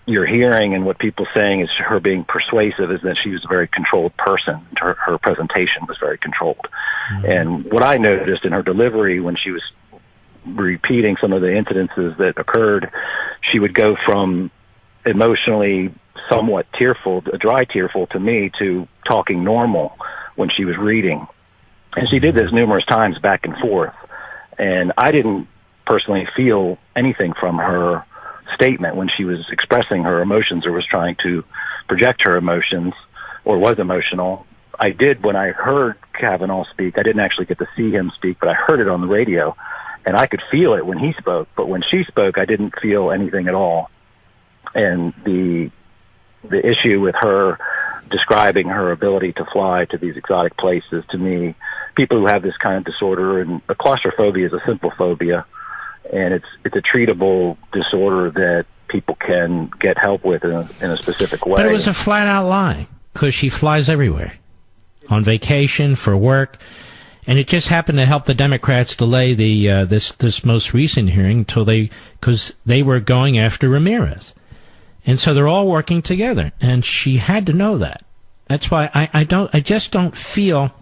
you're hearing and what people saying is her being persuasive is that she was a very controlled person. Her presentation was very controlled. Mm-hmm. And what I noticed in her delivery when she was repeating some of the incidences that occurred, she would go from emotionally somewhat tearful, dry tearful to me, to talking normal when she was reading. And she did this numerous times back and forth. And I didn't personally feel anything from her statement when she was expressing her emotions or was trying to project her emotions or was emotional. I did when I heard Kavanaugh speak. I didn't actually get to see him speak, but I heard it on the radio, and I could feel it when he spoke. But when she spoke, I didn't feel anything at all. And the issue with her describing her ability to fly to these exotic places, to me, people who have this kind of disorder, and a claustrophobia is a simple phobia, and it's a treatable disorder that people can get help with in a specific way.
But it was a flat-out lie, because she flies everywhere, on vacation, for work, and it just happened to help the Democrats delay the this most recent hearing because they were going after Ramirez. And so they're all working together, and she had to know that. That's why I just don't feel.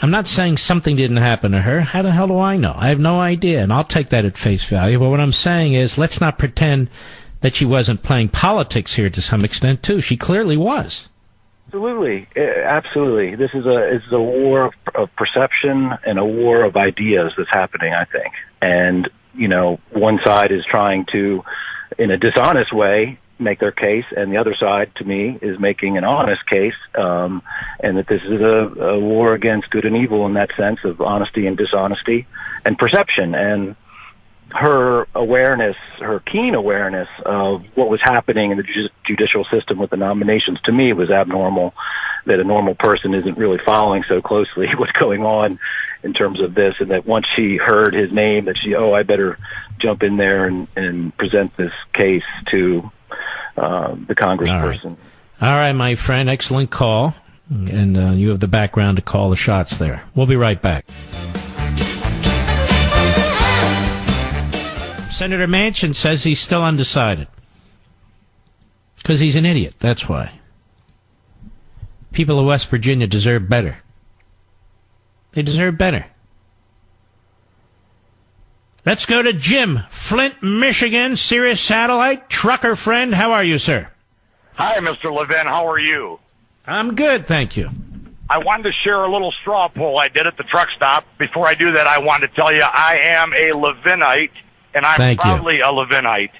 I'm not saying something didn't happen to her. How the hell do I know? I have no idea, and I'll take that at face value. But what I'm saying is, let's not pretend that she wasn't playing politics here to some extent too. She clearly was.
Absolutely, absolutely. This is a war of perception and a war of ideas that's happening, I think. And one side is trying to, in a dishonest way, make their case, and the other side, to me, is making an honest case, and that this is a war against good and evil in that sense of honesty and dishonesty and perception. And her awareness, her keen awareness of what was happening in the judicial system with the nominations, to me, was abnormal, that a normal person isn't really following so closely what's going on in terms of this, and that once she heard his name, that I better jump in there and present this case to the congressperson.
All right, my friend, excellent call, and you have the background to call the shots there. We'll be right back. Senator Manchin says he's still undecided because he's an idiot. That's why. People of West Virginia deserve better. They deserve better. Let's go to Jim, Flint, Michigan, Sirius Satellite, trucker friend. How are you, sir?
Hi, Mr. Levin. How are you?
I'm good, thank you.
I wanted to share a little straw poll I did at the truck stop. Before I do that, I wanted to tell you I am a Levinite, and I'm proudly a Levinite.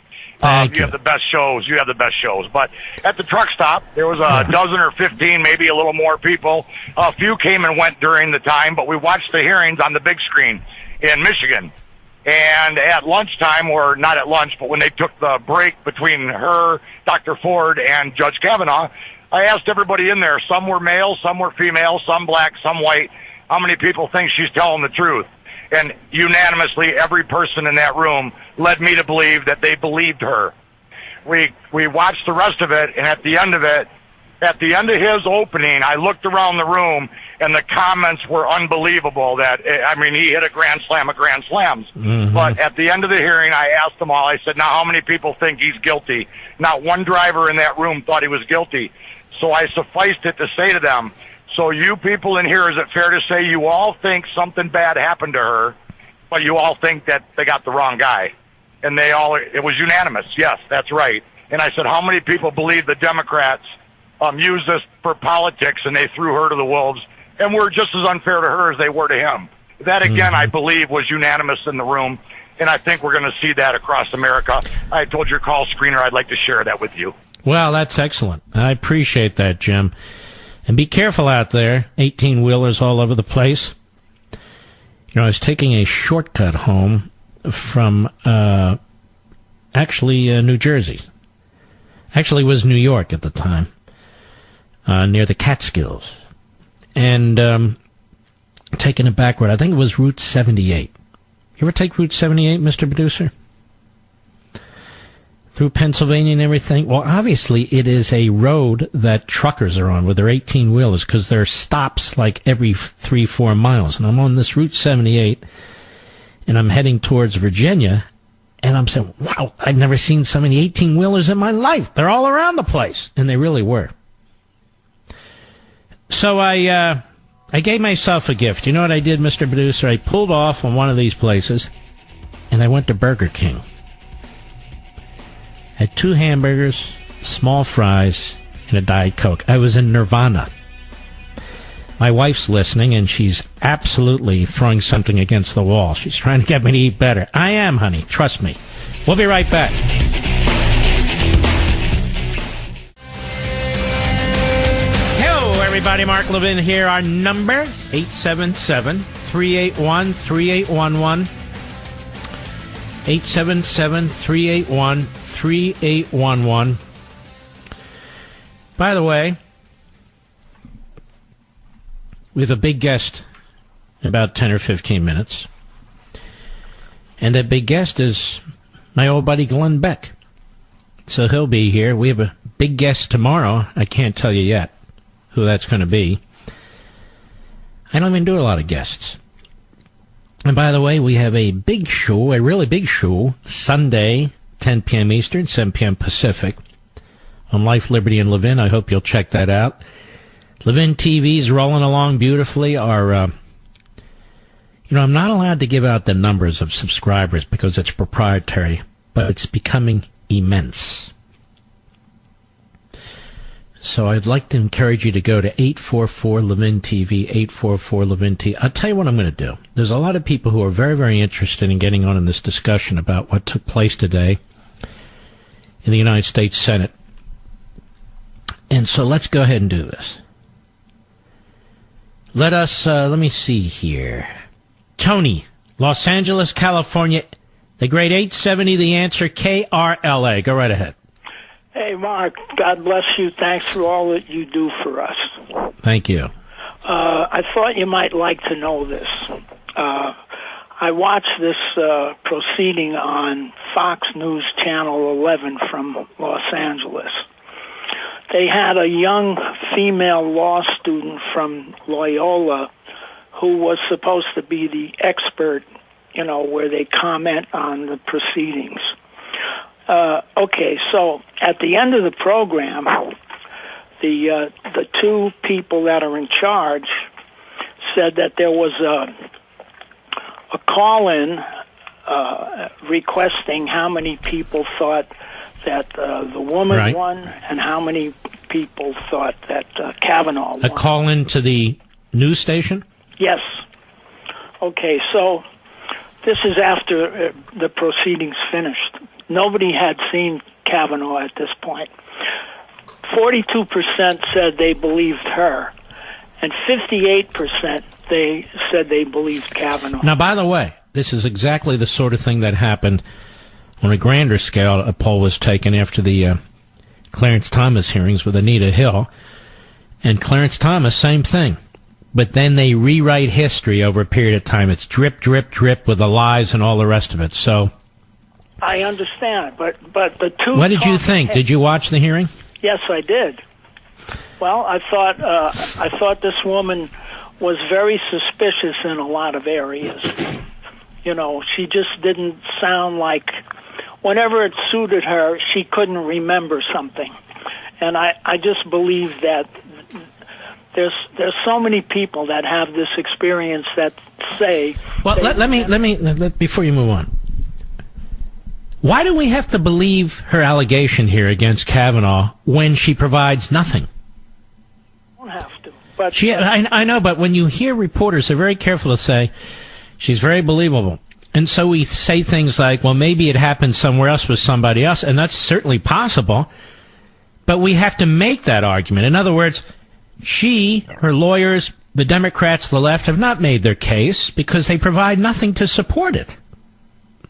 You have the best shows. You have the best shows. But at the truck stop, there was a dozen or 15, maybe a little more people. A few came and went during the time, but we watched the hearings on the big screen in Michigan. And at lunchtime, or not at lunch, but when they took the break between her, Dr. Ford, and Judge Kavanaugh, I asked everybody in there, some were male, some were female, some black, some white, how many people think she's telling the truth? And unanimously, every person in that room led me to believe that they believed her. We watched the rest of it, and at the end of his opening, I looked around the room, and the comments were unbelievable. That, I mean, he hit a grand slam of grand slams.
Mm-hmm.
But at the end of the hearing, I asked them all, I said, now how many people think he's guilty? Not one driver in that room thought he was guilty. So I sufficed it to say to them, so you people in here, is it fair to say you all think something bad happened to her, but you all think that they got the wrong guy? And it was unanimous. Yes, that's right. And I said, how many people believe the Democrats used this for politics and they threw her to the wolves and were just as unfair to her as they were to him? That, again, I believe was unanimous in the room, and I think we're going to see that across America. I told your call screener I'd like to share that with you.
Well, that's excellent. I appreciate that, Jim. And be careful out there, 18-wheelers all over the place. You know, I was taking a shortcut home from, New Jersey. Actually, it was New York at the time, near the Catskills. And taking it backward, I think it was Route 78. You ever take Route 78, Mr. Producer? Through Pennsylvania and everything? Well, obviously, it is a road that truckers are on with their 18-wheelers because there are stops like every 3-4 miles. And I'm on this Route 78, and I'm heading towards Virginia, and I'm saying, wow, I've never seen so many 18-wheelers in my life. They're all around the place. And they really were. So I gave myself a gift. You know what I did, Mr. Producer? I pulled off on one of these places, and I went to Burger King. Had 2 hamburgers, small fries, and a Diet Coke. I was in nirvana. My wife's listening, and she's absolutely throwing something against the wall. She's trying to get me to eat better. I am, honey. Trust me. We'll be right back. Hello, everybody. Mark Levin here. Our number, 877-381-3811. 877-381-3811. By the way, we have a big guest in about 10 or 15 minutes. And that big guest is my old buddy Glenn Beck. So he'll be here. We have a big guest tomorrow. I can't tell you yet who that's going to be. I don't even do a lot of guests. And by the way, we have a big show, a really big show, Sunday, 10 p.m. Eastern, 7 p.m. Pacific, on Life, Liberty, and Levin. I hope you'll check that out. Levin TV is rolling along beautifully. I'm not allowed to give out the numbers of subscribers because it's proprietary, but it's becoming immense. So I'd like to encourage you to go to 844-LEVIN TV, 844-LEVIN TV. I'll tell you what I'm going to do. There's a lot of people who are very, very interested in getting on in this discussion about what took place today in the United States Senate. And so let's go ahead and do this. Let me see here. Tony, Los Angeles, California, the grade 870, The Answer, KRLA. Go right ahead.
Hey, Mark, God bless you. Thanks for all that you do for us.
Thank you.
I thought you might like to know this. I watched this proceeding on Fox News Channel 11 from Los Angeles. They had a young female law student from Loyola who was supposed to be the expert, where they comment on the proceedings. Okay, so at the end of the program, the 2 people that are in charge said that there was a call-in requesting how many people thought that the woman won and how many people thought that Kavanaugh won.
A call-in to the news station?
Yes. Okay, so this is after the proceedings finished. Nobody had seen Kavanaugh at this point. 42% said they believed her, and 58% they said they believed Kavanaugh.
Now, by the way, this is exactly the sort of thing that happened on a grander scale. A poll was taken after the Clarence Thomas hearings with Anita Hill, and Clarence Thomas, same thing. But then they rewrite history over a period of time. It's drip, drip, drip with the lies and all the rest of it. So
I understand, but the 2.
What did you think? Did you watch the hearing?
Yes, I did. Well, I thought this woman was very suspicious in a lot of areas. You know, she just didn't sound like, whenever it suited her, she couldn't remember something. And I just believe that there's so many people that have this experience that say...
Well, let me before you move on. Why do we have to believe her allegation here against Kavanaugh when she provides nothing?
Don't have to. But
I know, but when you hear reporters, they're very careful to say, she's very believable. And so we say things like, well, maybe it happened somewhere else with somebody else, and that's certainly possible. But we have to make that argument. In other words, she, her lawyers, the Democrats, the left, have not made their case because they provide nothing to support it.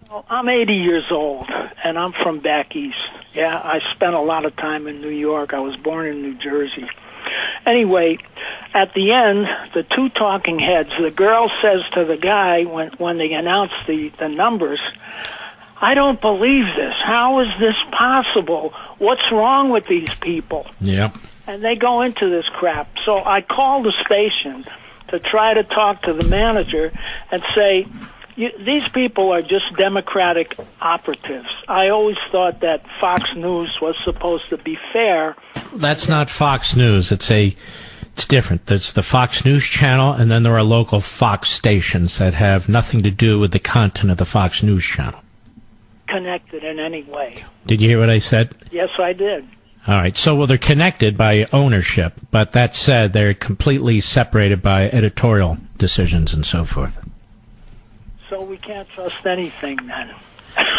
Well, I'm 80 years old, and I'm from back east. Yeah, I spent a lot of time in New York. I was born in New Jersey. Anyway, at the end, the two talking heads, the girl says to the guy when they announce the numbers, I don't believe this. How is this possible? What's wrong with these people?
Yep.
And they go into this crap. So I called the station to try to talk to the manager and say, these people are just Democratic operatives. I always thought that Fox News was supposed to be fair.
That's not Fox News. It's different. There's the Fox News channel, and then there are local Fox stations that have nothing to do with the content of the Fox News channel.
Connected in any way.
Did you hear what I said?
Yes, I did.
All right. So, well, they're connected by ownership, but that said, they're completely separated by editorial decisions and so forth.
So we can't trust anything then.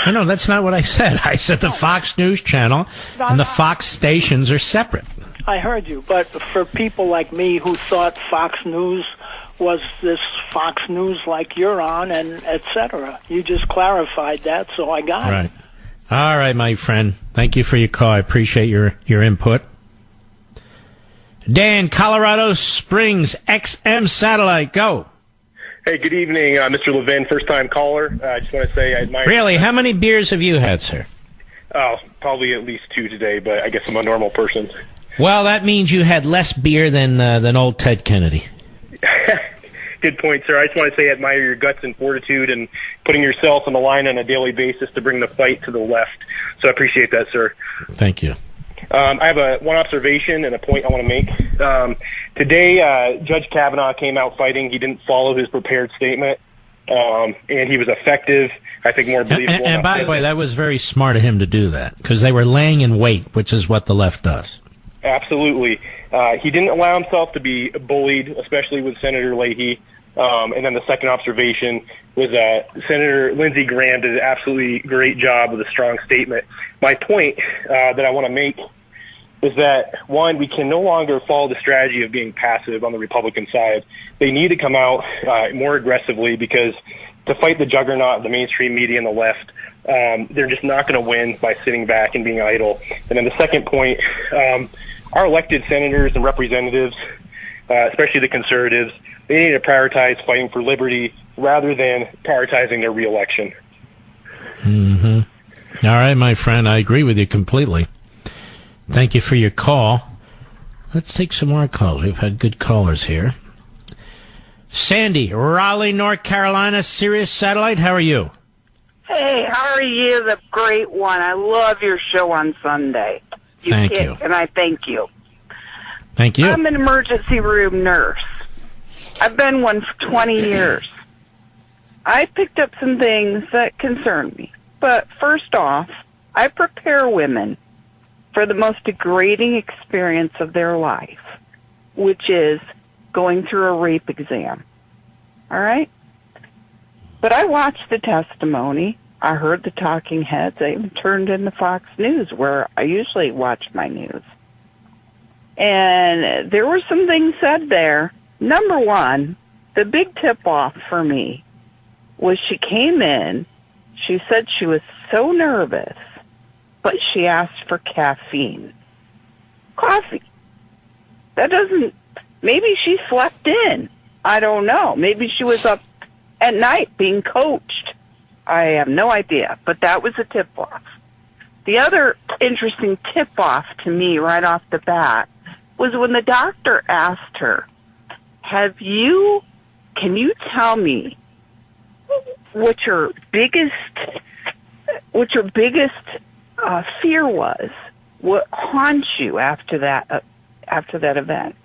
No, that's not what I said. I said the Fox News channel and the Fox stations are separate.
I heard you, but for people like me who thought Fox News was this Fox News like you're on and et cetera, you just clarified that, so I got it.
All right, my friend. Thank you for your call. I appreciate your input. Dan, Colorado Springs, XM Satellite, go.
Hey, good evening, Mr. Levin, first-time caller. I just want to say I admire...
Really? How many beers have you had, sir?
Oh, probably at least 2 today, but I guess I'm a normal person.
Well, that means you had less beer than old Ted Kennedy.
Good point, sir. I just want to say I admire your guts and fortitude and putting yourself on the line on a daily basis to bring the fight to the left. So I appreciate that, sir.
Thank you.
I have one observation and a point I want to make. Today, Judge Kavanaugh came out fighting. He didn't follow his prepared statement, and he was effective, I think more believable.
And by the way, that was very smart of him to do that, because they were laying in wait, which is what the left does.
Absolutely. He didn't allow himself to be bullied, especially with Senator Leahy. And then the second observation was Senator Lindsey Graham did an absolutely great job with a strong statement. My point that I want to make is that, one, we can no longer follow the strategy of being passive on the Republican side. They need to come out more aggressively because to fight the juggernaut of the mainstream media and the left, they're just not going to win by sitting back and being idle. And then the second point, our elected senators and representatives, especially the conservatives, they need to prioritize fighting for liberty rather than prioritizing their reelection.
Mm-hmm. All right, my friend, I agree with you completely. Thank you for your call. Let's take some more calls. We've had good callers here. Sandy, Raleigh, North Carolina, Sirius Satellite, how are you?
Hey, how are you? The great one. I love your show on Sunday.
Thank you.
And I thank you.
Thank you.
I'm an emergency room nurse. I've been one for 20 years. I picked up some things that concern me. But first off, I prepare women for the most degrading experience of their life, which is going through a rape exam. All right? But I watched the testimony. I heard the talking heads. I even turned into Fox News, where I usually watch my news. And there were some things said there. Number one, the big tip-off for me was she came in, she said she was so nervous, but she asked for caffeine. Coffee. That doesn't... Maybe she slept in. I don't know. Maybe she was up at night being coached. I have no idea, but that was a tip-off. The other interesting tip-off to me right off the bat was when the doctor asked her, can you tell me what your biggest fear was? What haunts you after that event?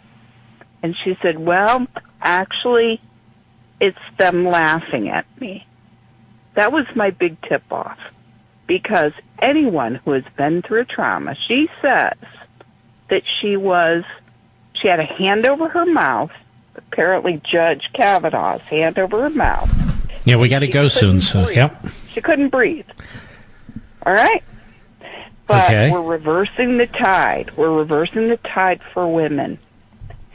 And she said, well, actually, it's them laughing at me. That was my big tip-off. Because anyone who has been through a trauma, she says that she had a hand over her mouth, apparently Judge Kavanaugh's hand over her mouth.
Yeah, we got to go soon, so, yep.
She couldn't breathe. All right? But We're reversing the tide. We're reversing the tide for women.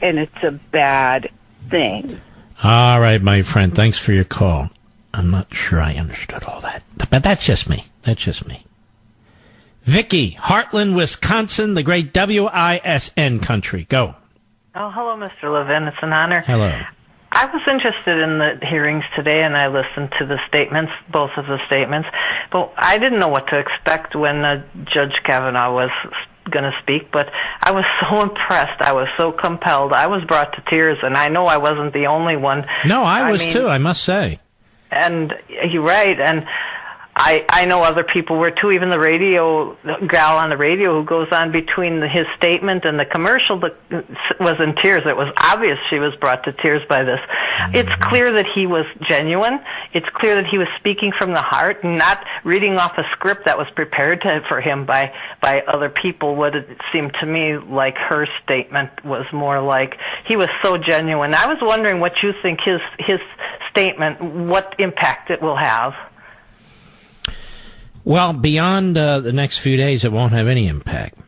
And it's a bad thing.
All right, my friend. Thanks for your call. I'm not sure I understood all that. But that's just me. Vicky, Heartland, Wisconsin, the great WISN country. Go.
Oh, hello, Mr. Levin. It's an honor.
Hello.
I was interested in the hearings today, and I listened to the statements, both of the statements. But I didn't know what to expect when Judge Kavanaugh was going to speak, but I was so impressed. I was so compelled. I was brought to tears, and I know I wasn't the only one.
No, I was too, I must say.
And you're right, and I know other people were too. Even the gal on the radio who goes on between his statement and the commercial was in tears. It was obvious she was brought to tears by this. It's clear that he was genuine. It's clear that he was speaking from the heart, not reading off a script that was prepared for him by other people. What it seemed to me like her statement was more like he was so genuine. I was wondering what you think his statement, what impact it will have.
Well, beyond the next few days, it won't have any impact.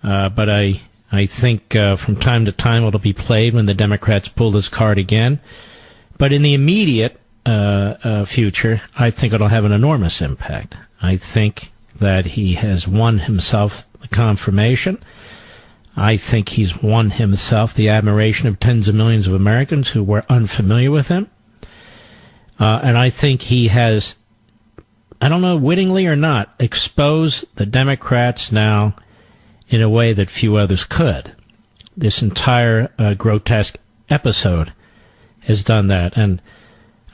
But I think from time to time it'll be played when the Democrats pull this card again. But in the immediate future, I think it'll have an enormous impact. I think that he has won himself the confirmation. I think he's won himself the admiration of tens of millions of Americans who were unfamiliar with him. And I think he has, I don't know, wittingly or not, expose the Democrats now in a way that few others could. This entire grotesque episode has done that. And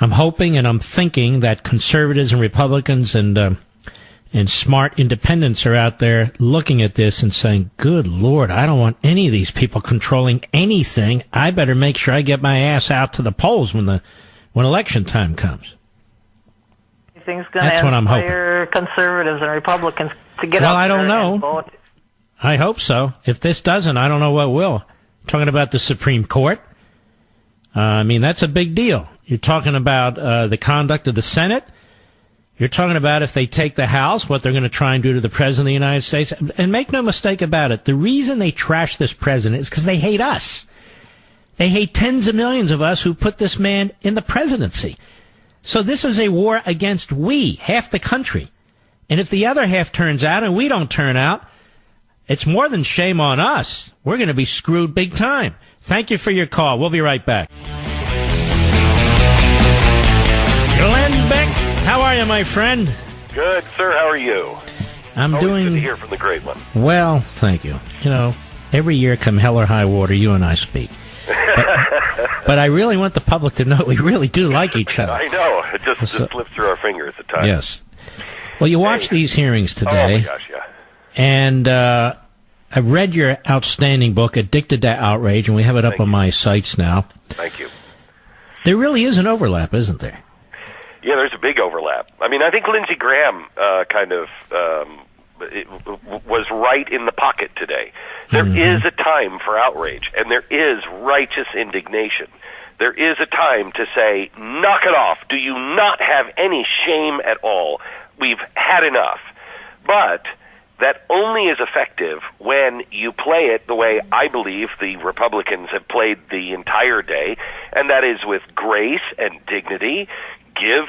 I'm hoping and I'm thinking that conservatives and Republicans and smart independents are out there looking at this and saying, good Lord, I don't want any of these people controlling anything. I better make sure I get my ass out to the polls when election time comes.
Things going to inspire conservatives and Republicans to get
well,
out
I don't
there
know.
And vote.
I hope so. If this doesn't, I don't know what will. Talking about the Supreme Court. I mean, that's a big deal. You're talking about the conduct of the Senate. You're talking about if they take the House, what they're going to try and do to the President of the United States. And make no mistake about it, the reason they trash this president is because they hate us. They hate tens of millions of us who put this man in the presidency. So this is a war against half the country. And if the other half turns out and we don't turn out, it's more than shame on us. We're going to be screwed big time. Thank you for your call. We'll be right back. Glenn Beck, how are you, my friend?
Good, sir. How are you?
I'm
Always
doing
good to hear from the great one.
Well, thank you. You know, every year, come hell or high water, you and I speak. But I really want the public to know we really do like each other.
I know. It just slips through our fingers at times.
Yes. Well, you watched these hearings today.
Oh, my gosh, yeah.
And I've read your outstanding book, Addicted to Outrage, and we have it up on my sites now.
Thank you.
There really is an overlap, isn't there?
Yeah, there's a big overlap. I mean, I think Lindsey Graham was right in the pocket today. There is a time for outrage, and there is righteous indignation. There is a time to say, knock it off. Do you not have any shame at all? We've had enough. But that only is effective when you play it the way I believe the Republicans have played the entire day, and that is with grace and dignity. Give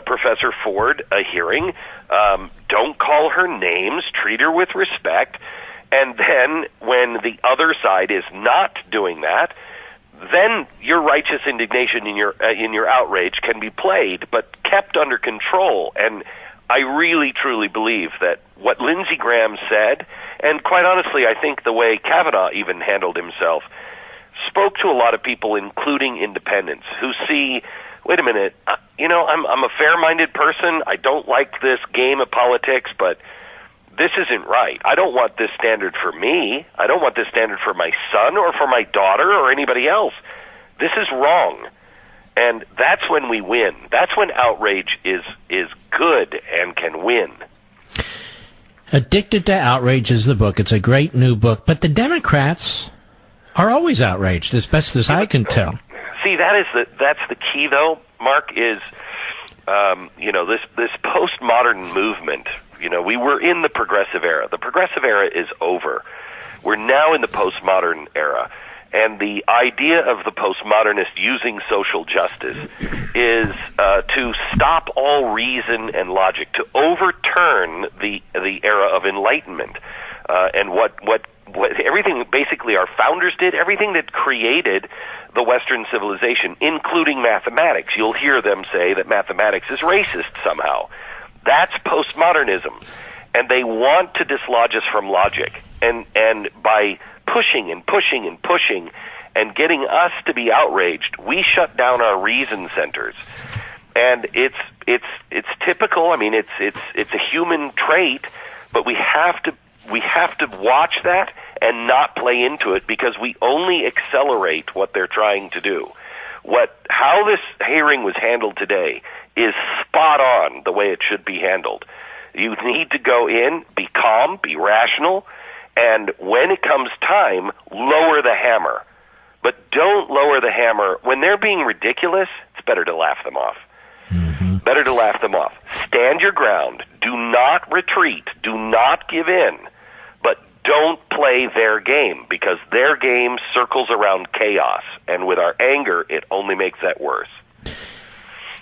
Professor Ford a hearing. Don't call her names. Treat her with respect. And then when the other side is not doing that, then your righteous indignation in your outrage can be played, but kept under control. And I really, truly believe that what Lindsey Graham said, and quite honestly, I think the way Kavanaugh even handled himself, spoke to a lot of people, including independents, who see, wait a minute, I'm a fair-minded person. I don't like this game of politics, but this isn't right. I don't want this standard for me. I don't want this standard for my son or for my daughter or anybody else. This is wrong. And that's when we win. That's when outrage is good and can win.
Addicted to Outrage is the book. It's a great new book. But the Democrats are always outraged, as best as I can tell.
See, that's the key, though, Mark, is this postmodern movement. We were in the progressive era. The progressive era is over. We're now in the postmodern era. And the idea of the postmodernist using social justice is to stop all reason and logic, to overturn the era of enlightenment and what everything basically our founders did, everything that created the Western civilization, including mathematics. You'll hear them say that mathematics is racist somehow. That's postmodernism, and they want to dislodge us from logic, and by pushing and pushing and pushing and getting us to be outraged, we shut down our reason centers. And it's typical. I mean, it's a human trait, but we have to watch that and not play into it, because we only accelerate what they're trying to do. How this hearing was handled today is spot on the way it should be handled. You need to go in, be calm, be rational, and when it comes time, lower the hammer. But don't lower the hammer. When they're being ridiculous, it's better to laugh them off. Mm-hmm. Better to laugh them off. Stand your ground. Do not retreat. Do not give in. But don't play their game, because their game circles around chaos. And with our anger, it only makes that worse.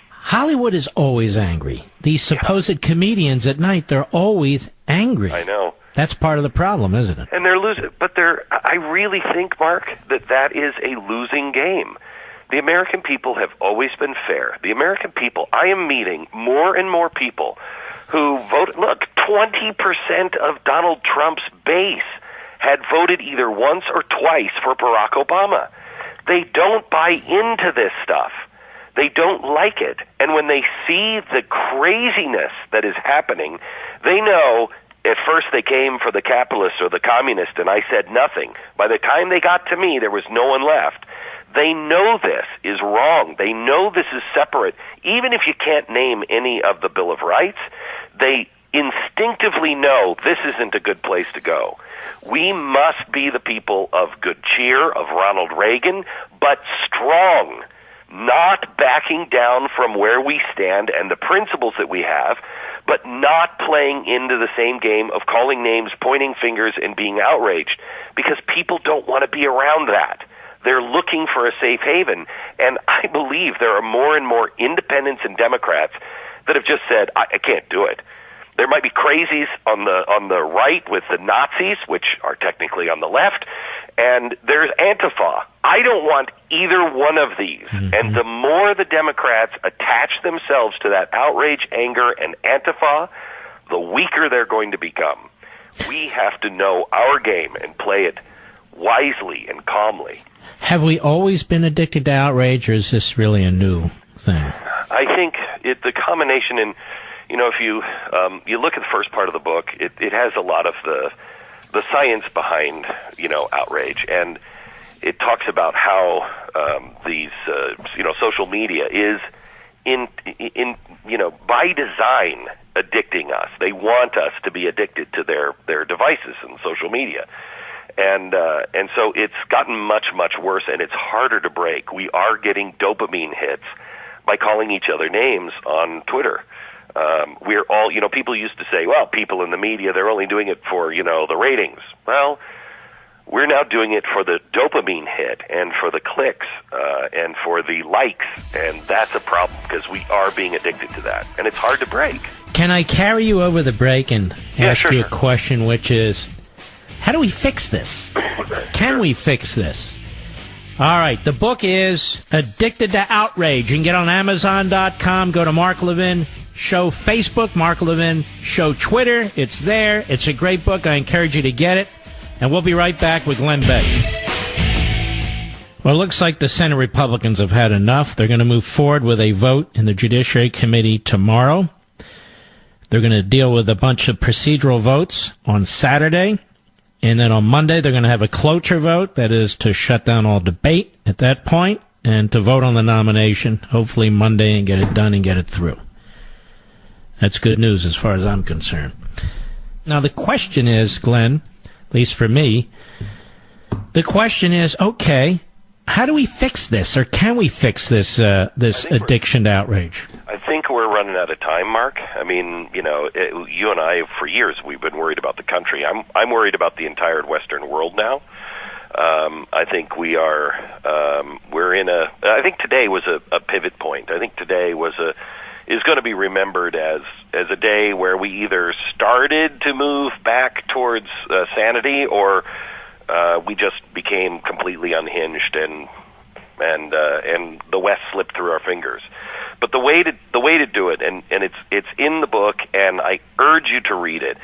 Hollywood is always angry. These supposed comedians at night, they're always angry.
I know.
That's part of the problem, isn't it?
And they're losing. But I really think, Mark, that is a losing game. The American people have always been fair. The American people, I am meeting more and more people who voted. Look, 20% of Donald Trump's base had voted either once or twice for Barack Obama. They don't buy into this stuff. They don't like it. And when they see the craziness that is happening, they know at first they came for the capitalist or the communist, and I said nothing. By the time they got to me, there was no one left. They know this is wrong. They know this is separate. Even if you can't name any of the Bill of Rights, they instinctively know this isn't a good place to go. We must be the people of good cheer, of Ronald Reagan, but strong, not backing down from where we stand and the principles that we have, but not playing into the same game of calling names, pointing fingers, and being outraged, because people don't want to be around that. They're looking for a safe haven, and I believe there are more and more independents and Democrats that have just said, I can't do it. There might be crazies on the right with the Nazis, which are technically on the left, and there's Antifa. I don't want either one of these. Mm-hmm. And the more the Democrats attach themselves to that outrage, anger, and Antifa, the weaker they're going to become. We have to know our game and play it wisely and calmly.
Have we always been addicted to outrage, or is this really a new thing?
I think the combination in, if you look at the first part of the book, it has a lot of the science behind, outrage, and it talks about how these social media is in by design addicting us. They want us to be addicted to their devices and social media. And so it's gotten much, much worse, and it's harder to break. We are getting dopamine hits by calling each other names on Twitter. We're all, people used to say, well, people in the media, they're only doing it for, the ratings. Well, we're now doing it for the dopamine hit and for the clicks and for the likes, and that's a problem because we are being addicted to that, and it's hard to break.
Can I carry you over the break and ask you a question, which is, how do we fix this? Can we fix this? All right, the book is Addicted to Outrage. You can get on Amazon.com, go to Mark Levin Show Facebook, Mark Levin Show Twitter. It's there. It's a great book. I encourage you to get it. And we'll be right back with Glenn Beck. Well, it looks like the Senate Republicans have had enough. They're going to move forward with a vote in the Judiciary Committee tomorrow. They're going to deal with a bunch of procedural votes on Saturday. And then on Monday, they're going to have a cloture vote. That is to shut down all debate at that point and to vote on the nomination, hopefully Monday, and get it done and get it through. That's good news as far as I'm concerned. Now, the question is, Glenn, at least for me, the question is, okay, how do we fix this, or can we fix this this addiction to outrage?
I think we're running out of time, Mark. I mean, you know, you and I, for years, we've been worried about the country. I'm worried about the entire Western world now. I think we are. We're in a. I think today was a pivot point. I think today is going to be remembered as a day where we either started to move back towards sanity, or we just became completely unhinged, and the West slipped through our fingers. But the way to do it, and it's in the book, and I urge you to read it.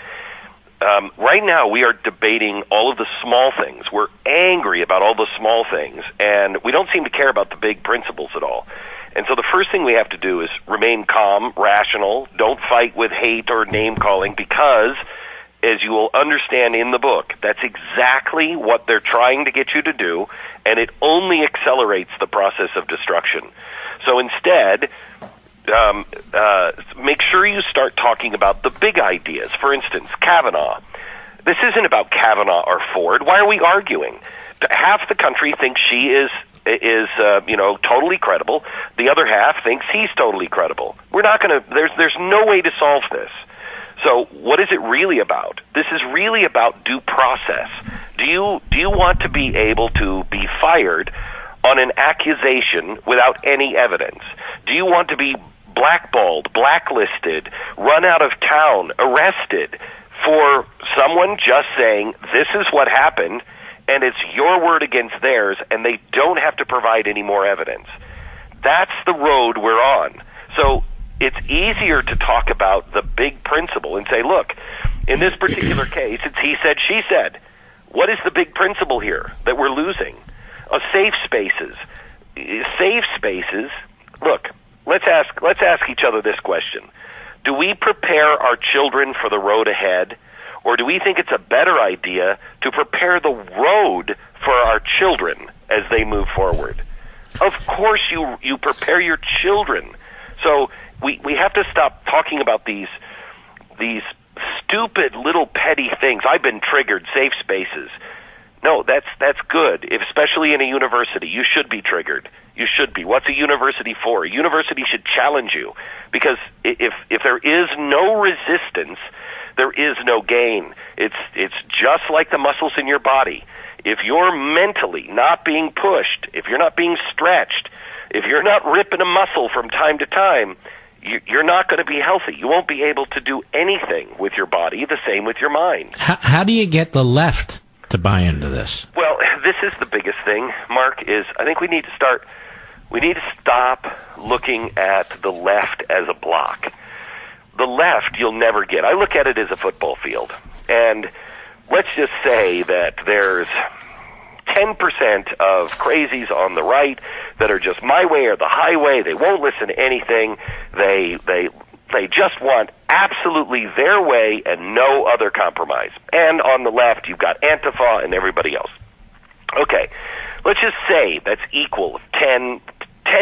Right now, we are debating all of the small things. We're angry about all the small things, and we don't seem to care about the big principles at all. And so the first thing we have to do is remain calm, rational, don't fight with hate or name-calling, because, as you will understand in the book, that's exactly what they're trying to get you to do, and it only accelerates the process of destruction. So instead, make sure you start talking about the big ideas. For instance, Kavanaugh. This isn't about Kavanaugh or Ford. Why are we arguing? Half the country thinks she is totally credible. The other half thinks he's totally credible. We're not going to. There's no way to solve this. So what is it really about? This is really about due process. Do you want to be able to be fired on an accusation without any evidence? Do you want to be blackballed, blacklisted, run out of town, arrested for someone just saying this is what happened and it's your word against theirs and they don't have to provide any more evidence? That's the road we're on. So it's easier to talk about the big principle and say, look, in this particular case, it's he said, she said. What is the big principle here that we're losing? Safe spaces. Safe spaces. Look, let's ask each other this question. Do we prepare our children for the road ahead, or do we think it's a better idea to prepare the road for our children as they move forward? Of course you prepare your children. So we have to stop talking about these stupid little petty things. I've been triggered, safe spaces. No, that's good, especially in a university. You should be triggered. You should be. What's a university for? A university should challenge you, because if there is no resistance, there is no gain. It's just like the muscles in your body. If you're mentally not being pushed, if you're not being stretched, if you're not ripping a muscle from time to time, you're not going to be healthy. You won't be able to do anything with your body. The same with your mind.
How do you get the left to buy into this?
Well, this is the biggest thing, Mark, is I think we need to stop looking at the left as a block. The left you'll never get. I look at it as a football field. And let's just say that there's 10% of crazies on the right that are just my way or the highway. They won't listen to anything. They just want absolutely their way and no other compromise. And on the left, you've got Antifa and everybody else. Okay, let's just say that's equal 10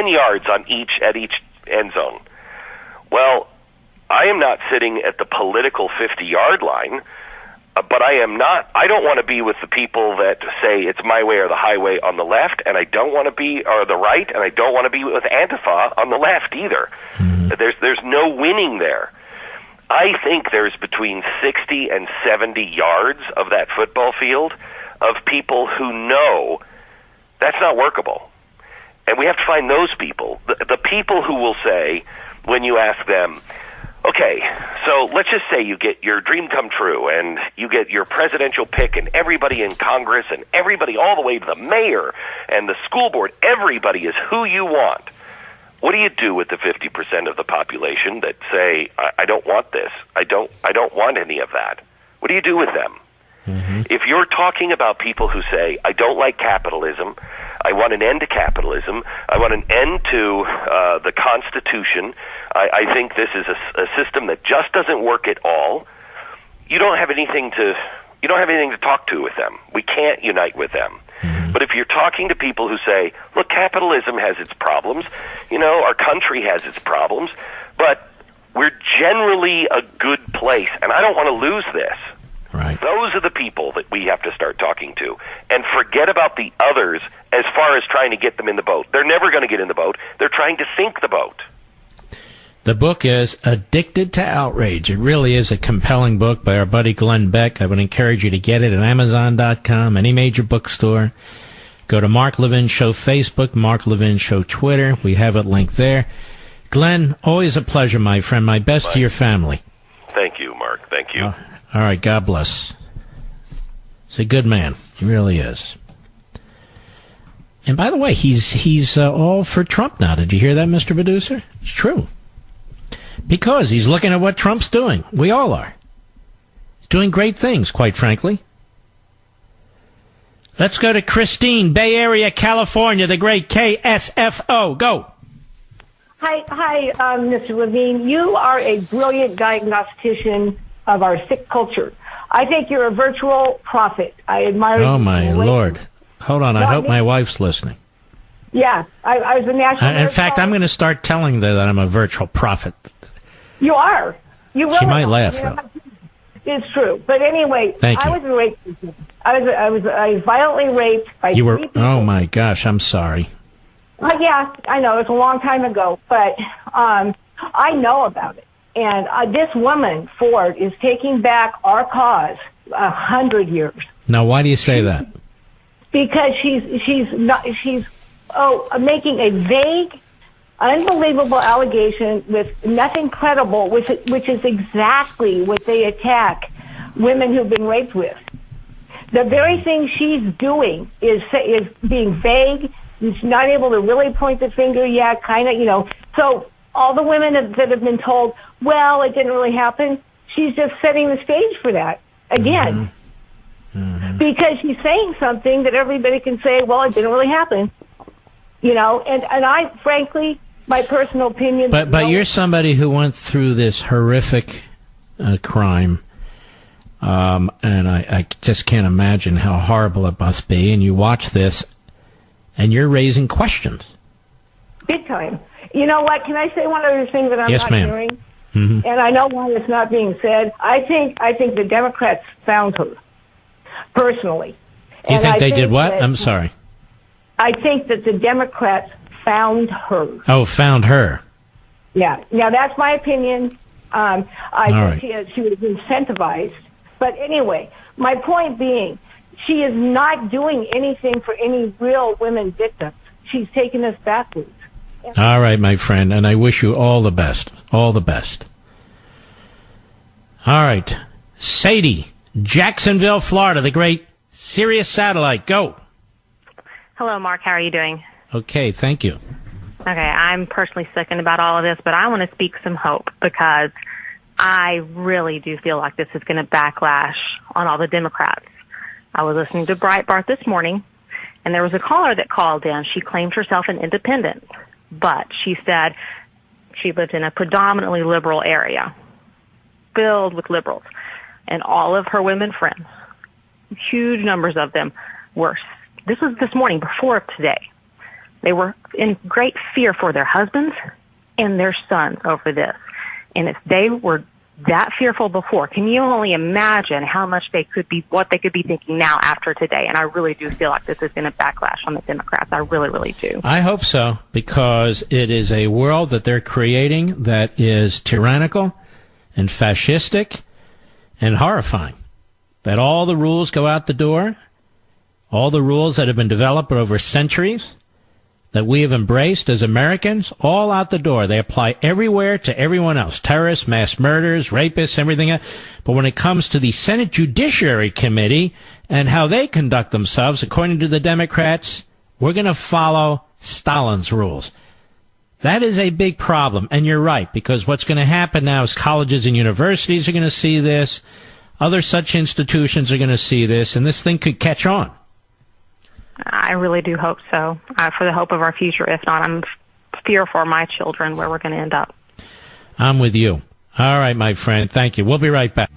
yards at each end zone. Well, I am not sitting at the political 50-yard line, but I don't want to be with the people that say it's my way or the highway on the left, and I don't want to be, or the right, and I don't want to be with Antifa on the left either. Mm-hmm. There's no winning there. I think there's between 60 and 70 yards of that football field of people who know that's not workable. And we have to find those people, the people who will say, when you ask them, okay, so let's just say you get your dream come true and you get your presidential pick and everybody in Congress and everybody all the way to the mayor and the school board, everybody is who you want. What do you do with the 50% of the population that say, I don't want this, I don't want any of that? What do you do with them? Mm-hmm. If you're talking about people who say, I don't like capitalism, I want an end to capitalism. I want an end to the Constitution. I think this is a system that just doesn't work at all. You don't have anything to talk to with them. We can't unite with them. But if you're talking to people who say, look, capitalism has its problems, our country has its problems, but we're generally a good place, and I don't want to lose this.
Right.
Those are the people that we have to start talking to, and forget about the others as far as trying to get them in the boat. They're never going to get in the boat. They're trying to sink the boat.
The book is Addicted to Outrage. It really is a compelling book by our buddy Glenn Beck. I would encourage you to get it at Amazon.com, any major bookstore. Go to Mark Levin Show Facebook, Mark Levin Show Twitter. We have it linked there. Glenn, always a pleasure, my friend. My best to your family.
Thank you, Mark. Thank you.
All right, God bless. He's a good man. He really is. And by the way, he's all for Trump now. Did you hear that, Mr. Producer? It's true. Because he's looking at what Trump's doing. We all are. He's doing great things, quite frankly. Let's go to Christine, Bay Area, California, the great KSFO. Go.
Hi, Mr. Levine. You are a brilliant diagnostician of our sick culture. I think you're a virtual prophet. I admire you.
Oh, my Lord. Hold on. I hope my wife's listening.
Yeah. I was a national...
In fact, I'm going to start telling her that I'm a virtual prophet.
You are. You will.
She might laugh, though.
It's true. But anyway,
Thank you.
I was raped. I was violently raped by
You were.
three people.
Oh, my gosh. I'm sorry.
Yeah, I know. It's a long time ago. But I know about it. And this woman, Ford, is taking back our cause 100 years.
Now, why do you say that?
Because she's making a vague, unbelievable allegation with nothing credible, which is exactly what they attack women who've been raped with. The very thing she's doing is being vague. She's not able to really point the finger yet, kind of, So all the women that have been told, well, it didn't really happen, she's just setting the stage for that again. Mm-hmm. Because she's saying something that everybody can say, well, it didn't really happen. And I, frankly, my personal opinion...
But you're somebody who went through this horrific crime, and I just can't imagine how horrible it must be, and you watch this, and you're raising questions.
Big time. You know what? Can I say one other thing that I'm
yes,
not
ma'am.
hearing?
Mm-hmm.
And I know why it's not being said. I think the Democrats found her, personally.
You think they did what? I'm sorry.
I think that the Democrats found her.
Oh, found her.
Yeah. Now, that's my opinion. I
All
think she was incentivized. But anyway, my point being, she is not doing anything for any real women victims. She's taking us backwards.
All right, my friend, and I wish you all the best. All the best. All right. Sadie, Jacksonville, Florida, the great Sirius satellite. Go.
Hello, Mark. How are you doing?
Okay, thank you.
Okay, I'm personally sickened about all of this, but I want to speak some hope because I really do feel like this is going to backlash on all the Democrats. I was listening to Breitbart this morning, and there was a caller that called in. She claimed herself an independent, but she said she lived in a predominantly liberal area, filled with liberals, and all of her women friends, huge numbers of them, this was this morning before today. They were in great fear for their husbands and their sons over this. And if they were that fearful before, can you only imagine how much what they could be thinking now after today? And I really do feel like this is going to backlash on the Democrats. I really, really do.
I hope so, because it is a world that they're creating that is tyrannical and fascistic and horrifying. That all the rules go out the door, all the rules that have been developed over centuries, that we have embraced as Americans, all out the door. They apply everywhere to everyone else. Terrorists, mass murderers, rapists, everything else. But when it comes to the Senate Judiciary Committee and how they conduct themselves, according to the Democrats, we're going to follow Stalin's rules. That is a big problem. And you're right, because what's going to happen now is colleges and universities are going to see this. Other such institutions are going to see this, and this thing could catch on.
I really do hope so, for the hope of our future. If not, I'm fear for my children where we're going to end up.
I'm with you. All right, my friend. Thank you. We'll be right back.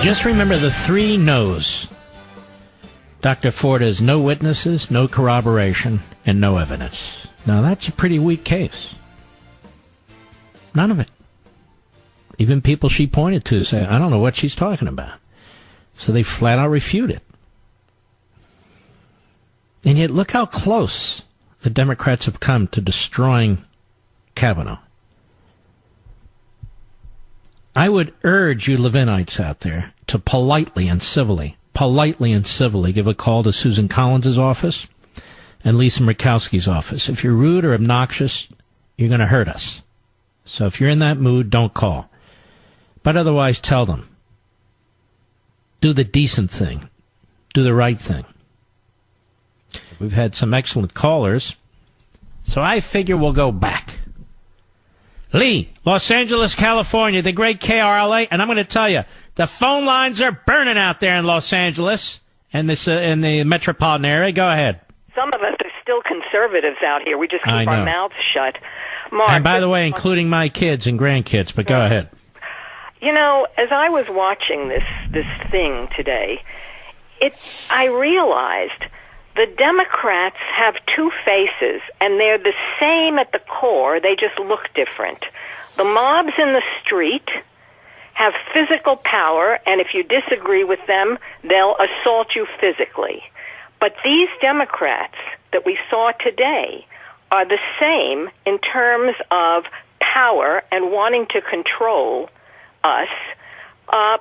Just remember the 3 no's. Dr. Ford has no witnesses, no corroboration, and no evidence. Now, that's a pretty weak case. None of it. Even people she pointed to say, I don't know what she's talking about. So they flat out refute it. And yet, look how close the Democrats have come to destroying Kavanaugh. I would urge you Levinites out there to politely and civilly give a call to Susan Collins' office and Lisa Murkowski's office. If you're rude or obnoxious, you're going to hurt us. So if you're in that mood, don't call. But otherwise, tell them. Do the decent thing. Do the right thing. We've had some excellent callers, so I figure we'll go back. Lee, Los Angeles, California, the great KRLA, and I'm going to tell you, the phone lines are burning out there in Los Angeles and this in the metropolitan area. Go ahead.
Some of us are still conservatives out here. We just keep our mouths shut. Mark,
and by the way, including my kids and grandkids, but go ahead.
You know, as I was watching this thing today, I realized the Democrats have 2 faces, and they're the same at the core. They just look different. The mobs in the street have physical power, and if you disagree with them, they'll assault you physically. But these Democrats that we saw today are the same in terms of power and wanting to control us,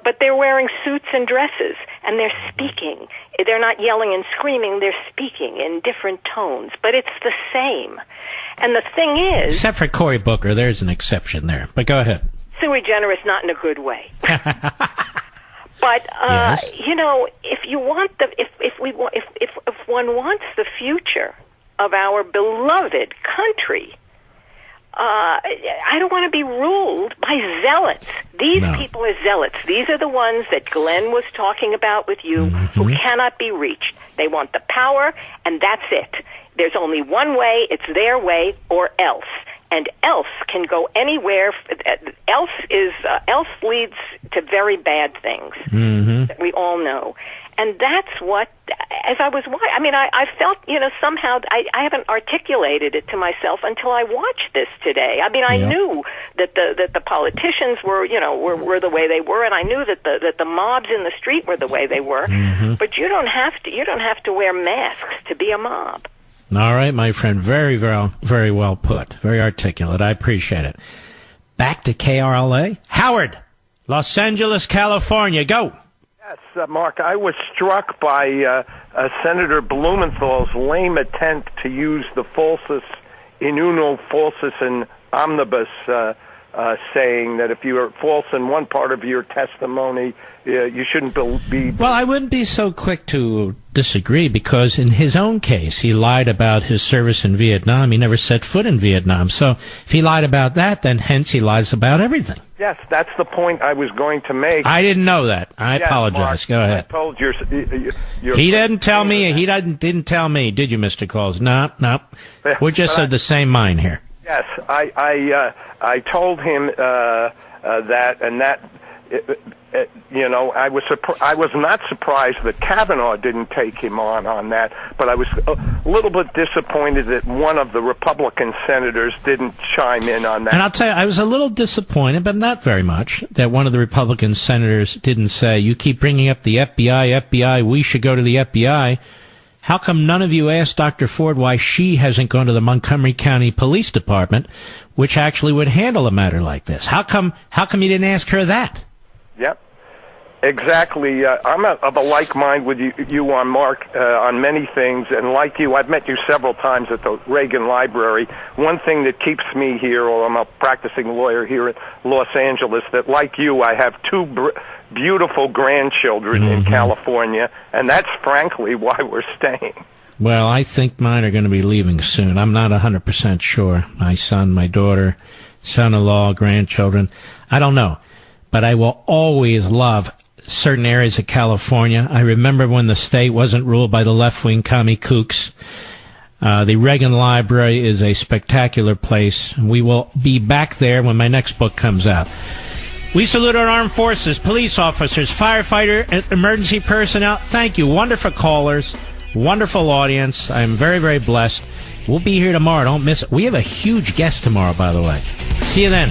but they're wearing suits and dresses, and they're speaking. They're not yelling and screaming, they're speaking in different tones, but it's the same. And the thing is...
Except for Cory Booker, there's an exception there, but go ahead.
Sui generis, not in a good way. But,
yes.
You know, if one wants the future of our beloved country, I don't want to be ruled by zealots. These people are zealots. These are the ones that Glenn was talking about with you, who cannot be reached. They want the power, and that's it. There's only one way. It's their way or else. And else can go anywhere. Else leads to very bad things that we all know. And that's what, as I was watching, I mean, I felt, you know, somehow I haven't articulated it to myself until I watched this today. I mean, I knew that the politicians were, you know, were the way they were, and I knew that the mobs in the street were the way they were. But you don't have to wear masks to be a mob.
All right, my friend. Very, very, very well put. Very articulate. I appreciate it. Back to KRLA. Howard, Los Angeles, California. Go.
Yes, Mark, I was struck by Senator Blumenthal's lame attempt to use the falsus in uno falsus in omnibus, saying that if you are false in one part of your testimony, you shouldn't be...
Well, I wouldn't be so quick to disagree, because in his own case, he lied about his service in Vietnam. He never set foot in Vietnam. So if he lied about that, then hence he lies about everything.
Yes, that's the point I was going to make.
I didn't know that. I apologize.
Mark,
Go ahead.
I told you.
He didn't tell me. He didn't tell me. Did you, Mr. Coles? No. We're just of the same mind here.
Yes, I told him that, and that. You know, I was not surprised that Kavanaugh didn't take him on that, but I was a little bit disappointed that one of the Republican senators didn't chime in on that.
And I'll tell you, I was a little disappointed, but not very much, that one of the Republican senators didn't say, you keep bringing up the FBI, we should go to the FBI. How come none of you asked Dr. Ford why she hasn't gone to the Montgomery County Police Department, which actually would handle a matter like this? How come you didn't ask her that?
Yep, exactly. I'm of a like mind with you on Mark on many things, and like you, I've met you several times at the Reagan Library. One thing that keeps me here, or I'm a practicing lawyer here in Los Angeles, that like you, I have 2 beautiful grandchildren in California, and that's frankly why we're staying.
Well, I think mine are going to be leaving soon. I'm not 100% sure. My son, my daughter, son-in-law, grandchildren, I don't know. But I will always love certain areas of California. I remember when the state wasn't ruled by the left-wing commie kooks. The Reagan Library is a spectacular place. We will be back there when my next book comes out. We salute our armed forces, police officers, firefighter, and emergency personnel. Thank you. Wonderful callers. Wonderful audience. I'm very, very blessed. We'll be here tomorrow. Don't miss it. We have a huge guest tomorrow, by the way. See you then.